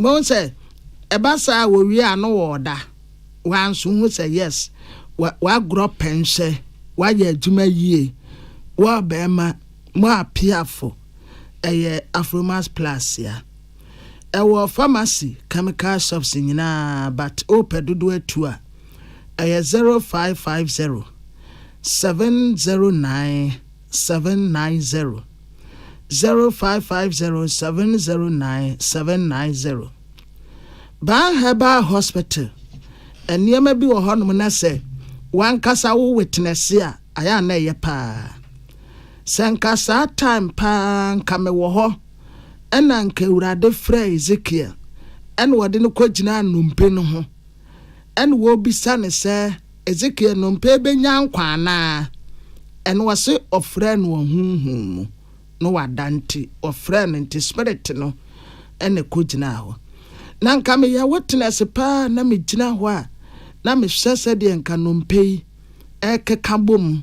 mo say ebasa wo wi ano wo da wan so hu say yes wa grow pense wa ya adwuma yie wa be ma mo apiafo Afromas Plus ya ewo pharmacy chemical shops nyina but o pedodo atu a 0550 709 790 0550 709 790 Ban Herbal Hospital eniema bi wo honom na se wankasa wo witness a aya na ye pa sankasa time pa nkame wo ho ena nke urade fra Ezekiel en wode no kwagina numpe no ho en wo bisa ne se Ezekiel numpe benya nkwa na en wase ofre no hunhum no wadanti ofre no nti spirit no ene kwagina ho na nkame ya witness pa na me gina ho a na me hwese de nka numpe ekeka bom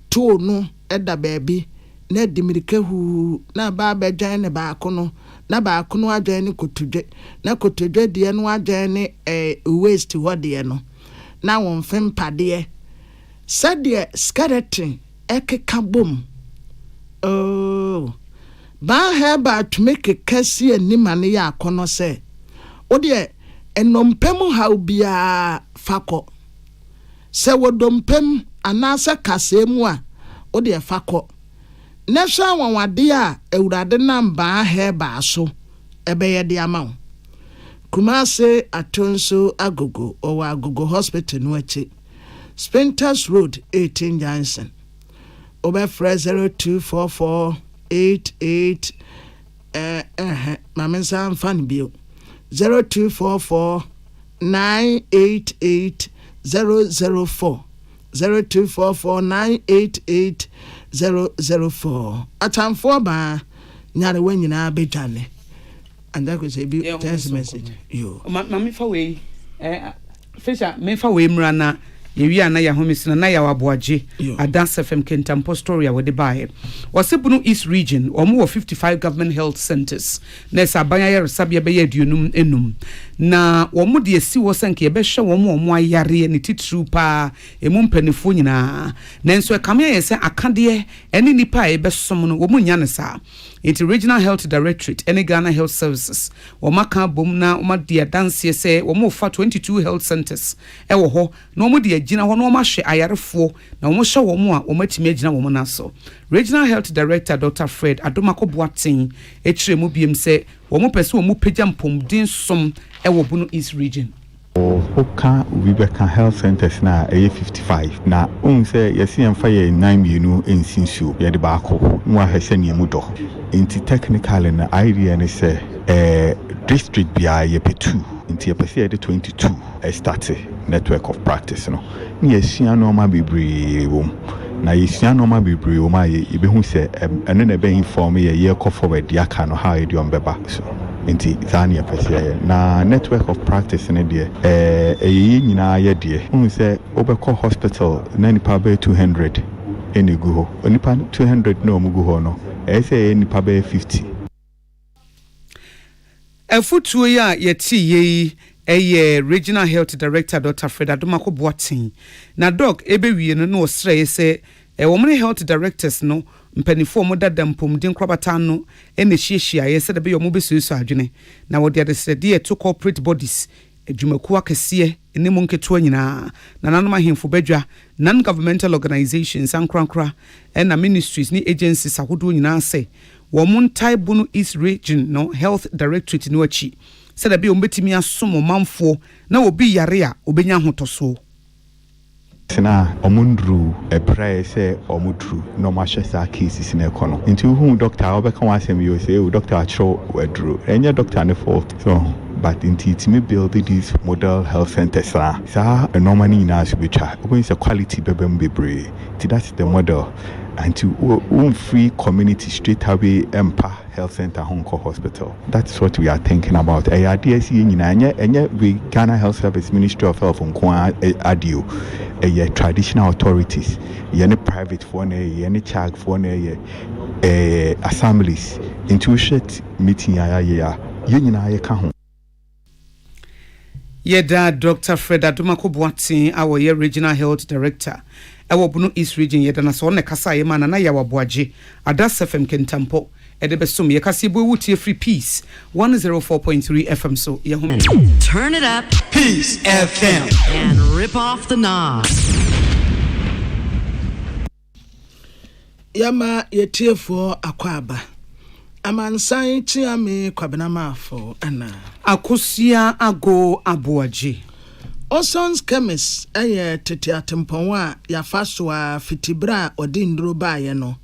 to no eda baabi na dimirike hu na ba bedwan ne ba kono na ba kono adwan ne kotudwe na kotudwe de no adwan ne waste hode no na won fem pade sade skeleton ekeka bom oh ba heba to make kasi anima ne ya akono se ode enompem ha obia fako se wodompem anasa kasemu a ode fako nesha wanwade a ewurade namba heba so ebeye de ama Kumase Atonso Agogo or Agogo Hospital Nwechi Spinters Road 18 Johnson Obe 0244 88 Mamensa Fan Bio 0244 988 004 0244 988 004 Atamfo ba nyare wanyina betwane and that was a big text message you
mama fa we Fisher me fa we mrana yewi na ya homisina na ya waboaje adanse fm kentampo story a wode bae wasebunu East region omo 55 government health centers na sabanya ya resabia be yadunum enum na omo de esi wo sanke ye be hwe omo ayare ne titru pa emu mpanifo nyina nanso e kame ye se akade ene nipa e be som no omo nya ne sa into regional health directorate ene Ghana Health Services omaka bom na omade adanse se omo fa 22 health centers e wo ho na omo de gyina hɔ no ɔma hwɛ ayarefo na ɔmo hwɛ wɔn a ɔmo atimi gyina wɔn naso. Regional Health Director Dr. Fred Adomako Boateng ekyire mu biem sɛ wɔn pɛ sɛ wɔn pagya mpɔmden som ɛwɔ Bono East Region.
Oka Ubibeka Health Centers na 55 na say yesi emfa ye 9 mienu ensinsuo ye de baako no ahwese ne mu do inti technically na idea ne say district bia ye petu inti ye pese ye de 22 start network of practice no ne yesua no ma bebre wom na yesua no ma bebre wom aye ibehu say ene na be inform ye call forward ya ka no how ye de on beba so inti zania pese na network of practice ne de nyina ye de say obekɔ hospital na nipa be 200 eni gu ho nipa 200 na omugu ho no say nipa be 50
Efutuo ya yeti ye eye Regional Health Director Dr. Fred Adomako Boateng na doc ebewie no no osrɛ sɛ wɔn health directors no mpanifo mo dada mpomden krabata no ene hyiehia ye sɛ de be yo mo besusu adwene na wɔde adesrɛde to corporate bodies adwumaku akɛseɛ ene mo nketo nyinaa na nanom ahemfo badwa non-governmental organizations ankrankra na ministries ni agencies ahodo nyinaa sɛ wɔn ntai Bono East Region no health directorate no achi sɛ de be yo betimi asom manfo na obi yare a obenya hotoso
na omundru eprae se omudru no mashesa cases na ekono into who doctor obeka wasem you say doctor achro wedru enya doctor ne fault so but inti me build these model health centers sa normally na subitwa when say quality bebem bebre that's the model and to free community straight away empa health center Honko Hospital. That's what we are thinking about. ARDSE nyina we Ghana Health Service Ministry of Health on adio traditional authorities any private phone any charge phone assemblies into shit meeting ya nyina ye ka ho.
Yeda Dr. Fred Adomako Boateng our Regional Health Director ewo Bono East Region yeda na so ne kasa ye mana na ya waboaje Adas FM Kentampo edebesum ye kase bo wutie free peace 104.3 FM so ye home.
Turn it up Peace FM and rip off the knob.
Yama yetiefo akwaba amansan tiame kwabenamafo ana
akosia ago aboaje
Osons chemist eye tete atempon a yafa so a fitibra odi nduro baaye no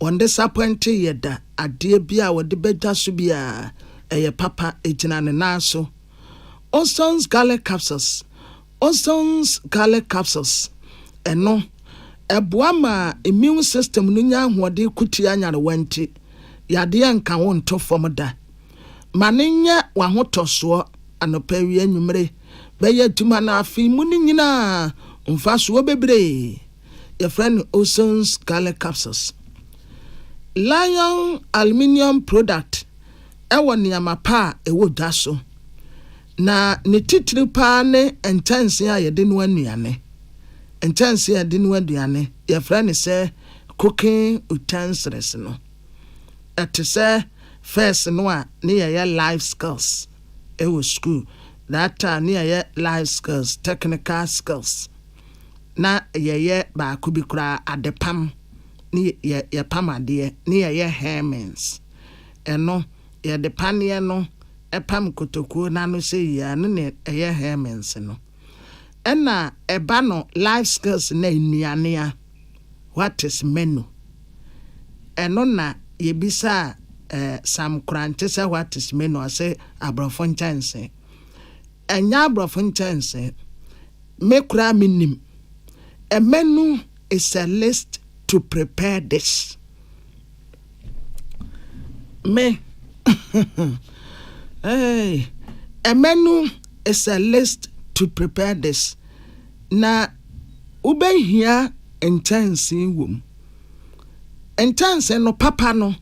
on disappoint yeda ade bia wode bedwa so bia eye papa ejina ne naso Osons garlic capsules eno eboa ma immune system no nya hoode kutia nyare wanti yade anka wonto fom da manenya wahotoso anopa wi anwumre beye tuma na afi mu ni nyina mfa so bebre your friend Osons garlic capsules Lion aluminium product ewo niama pa ewo daso na ne titiri pa ne intense a yede no anuane intense a de no aduane your friend say cooking utensils no at say first no a ne ya life skills ewo school that near ye life skills technical skills na ye ba ku bi kura adepam ni ye pam ade ni ye hemens eno ye de panie no epam kotokuo na no se ya no ne ye hemens no ena eba no life skills na nnuane what is menu eno na ye bisa sam krante say what is menu I say abrofon chance enya abrofon chance me kura minim a menu is a list to prepare this me hey a menu is a list to prepare this na ubehia intense wom intense no papa no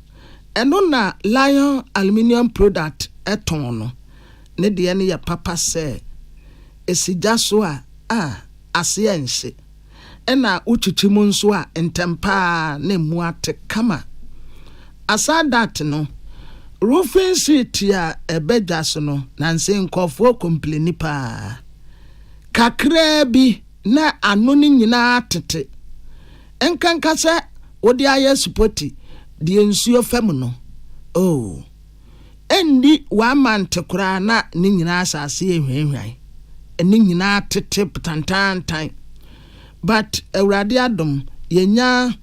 eno na Lion aluminium product eton no ne de ne ya papa se esija so a asiense ena ututumu nso a entempa na mu ate kama asa that no roofing sheet ya ebedwa so no nanse nkofo complain pa kakra bi na ano ne nyinaa tete enkanka sɛ wode ayɛ supporti de nsuo fam no oh endi 1 month koraa na ne nyinaa asase ehwanhwan ne nyinaa tete tantantan but awurade adom yenya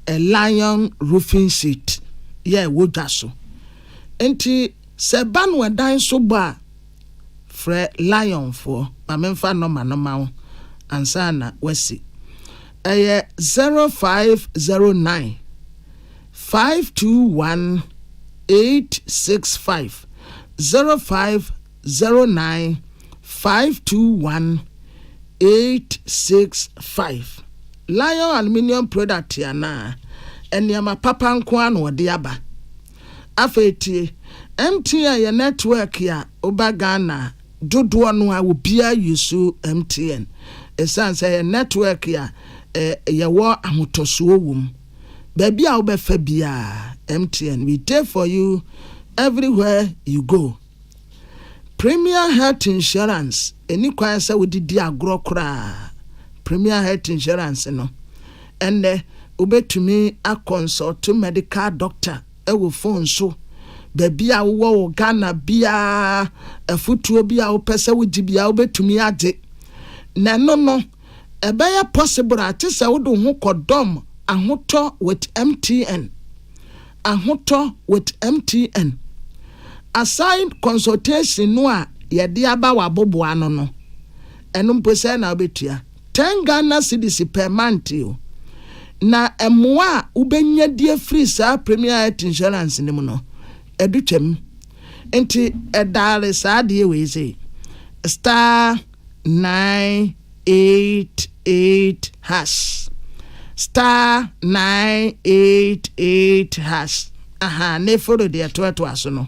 a lion roofing sheet wodwa so enti sɛ ba no ɛdan so ba frɛ lion for mamemfa no manoma ansa na wasi 0509 521 865 0509 521 865 lion aluminium product yana eniama papa nko ano wode aba afetie MTN ya network ya Obagana dodo no a obia yusu MTN esan say network ya wo ahotoso wom baby a obefa bia MTN we there for you everywhere you go. Premier Health Insurance eni kwan say we didi agro kra Premier Health Insurance no ene obetumi a consult medical doctor ewo phone so baby a wo Ghana bia afutuo bia wo pese wo gibia wo betumi age na no ebeye possible ati se wo do ho kodom ahoto with MTN aside consultation no a yede aba wabobo ano no eno mpese na obetua 10 Ghana cedis per month yo na emoa ubenya die free sa Premier Health Insurance ni mu no edutwem enti edare sa de we say star 988 hash star 988 hash aha ne follow de to aso no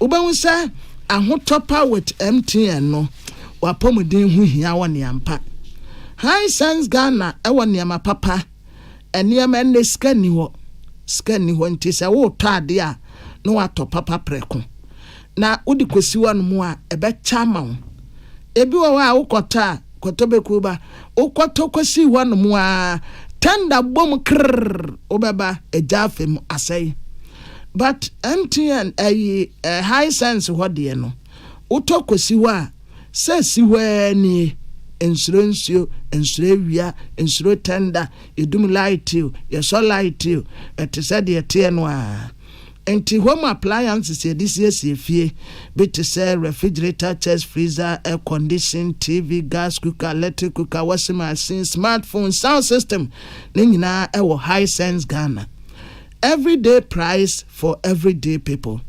ubanwu say ahotopa with MTN no wapomuden hu hia woni ampa high sense Ghana ewo niam papa eniam ene skani ho nti se wo to ade a no wato papa preko na udi kwesiwa no mu a ebe chama ebi wo a ukota kotobekuba ukoto kwesi wa no mu a tenda bom krr obeba ejafem asai but MTN high sense hode no uto kwesi wa se siwa ni insurance wia insure tender edum light you so light you et said the no a enti home appliances this year fie bit say refrigerator, chest freezer, air condition, TV, gas cooker, electric cooker, washing machine, smartphone, sound system nina ewo high sense Ghana everyday price for everyday people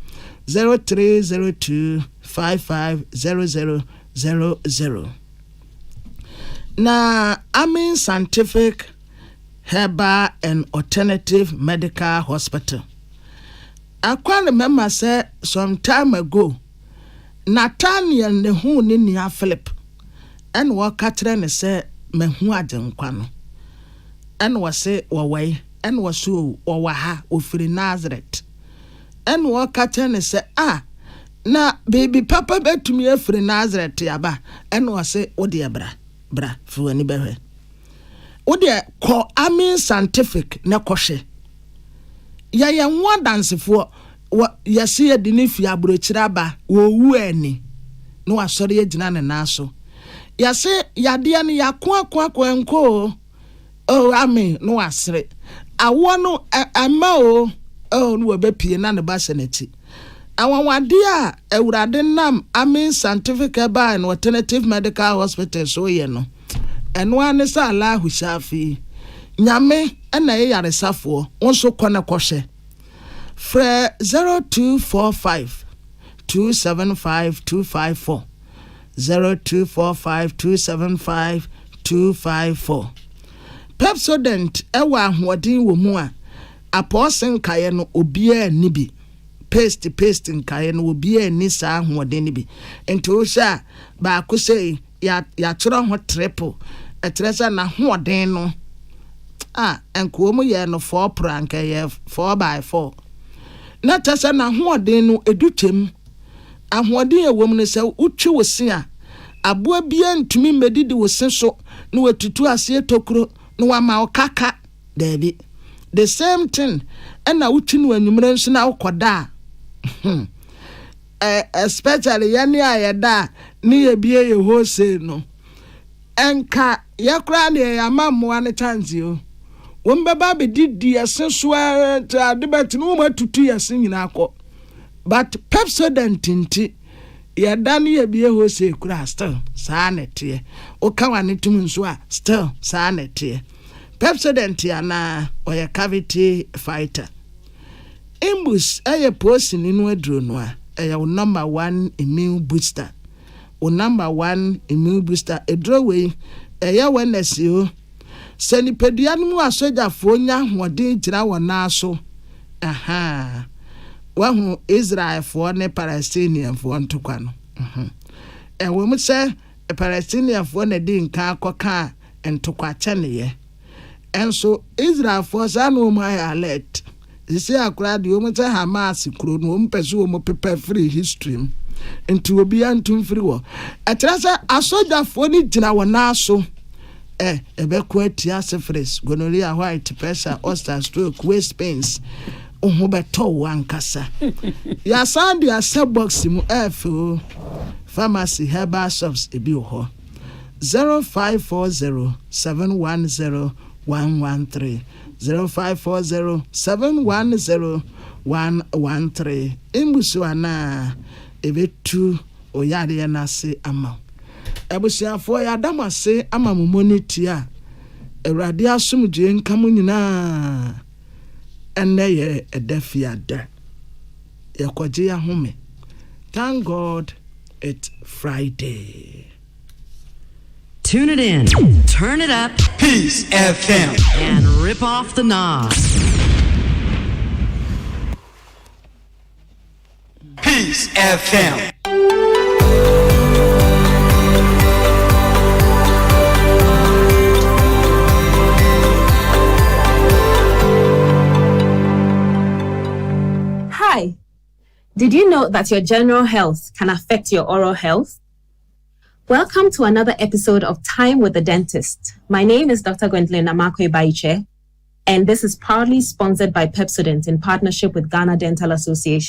0302 550000 na Amin Scientific Herbal and Alternative Medical Hospital. I can remember say some time ago Nathaniel ne hu ni nia Philip and wa katre ne say me hu agenkwa no and wa say wa wai and wa so wa ha ofiri Nazareth and wa katre ne say na baby papa betumi afiri Nazareth yaba and wa say odi bra fuani behwe odi ko Amin Scientific ne kohwe ya nwa dansefo yesi ye dinifi abrochira ba wo wu ani no asori agina ne naso yase yade ne yakwa enko Amin no asre awo no ama no wabepie na ne ba seneti awawade a awurade nam Amin Scientific Herbal and Alternative Medical Hospital so ye no eno ane sa Allahu shafi nyame na ye yaresafo wonso kone kohwe Fre 0245 275 254 0245 275 254 Pepsodent ewa ahoden wo mu a aposen kaye no obia ni bi paste nkaye no obia ni sa ahoden ni bi enti o sha ba ko sei ya chiro ho triple etresa na hoden no enko mu ye no 4 prank ye 4x4 na tasa na hoden no edutem ahoden ewom ne se utwi wosi a aboa bia ntumi medidi wo se so na watutu ase tokuro na wama okaka dabi the same thing na wuti no anwumre nso na ukoda especially yani ayeda ni yebie ye hose no enka yakra ne yamammoa ne chance o wombeba be didi asenso adebet no matutu yase nyina akọ but Pepsodent nti yɛda ne yɛbie hose kura still saa nete o ka wane tum nso a still saa nete Pepsodent ana oya cavity fighter imbus posi ni no aduro no a number 1 immune booster number 1 immune booster eduro we wellness o sani pedua no mu asojafo nya hoden gyina wona so wahu Israel for ne Palestinian for ntokwa no we mu se Palestinian for ne di nka akoka ntokwa chane ye enso Israel for sa no my alert isi akura de o mu se Hamas kuro no mpese o mu prepare free history nti obi antum free wo atrasa asojafo ni gyina wona so ebekwa tia syphilis gonorrhea white pressure ulcer stroke waist pains oho beto wankasa ya sandi ase box mu efo pharmacy herbal shops ebi ho 0540710113 0540710113 imbusu ana ebetu oyade na se ama abusiafo ya damase ama mumoniti a Awurade asomdwe nkamu nyina enne ye edafiada yakoje ya home. Thank God it's Friday.
Tune it in, turn it up,
Peace FM,
and rip off the knob.
Peace FM.
Hi. Did you know that your general health can affect your oral health? Welcome to another episode of Time with the Dentist. My name is Dr. Gwendolyn Amakwe Baiche, and this is proudly sponsored by Pepsodent in partnership with Ghana Dental Association.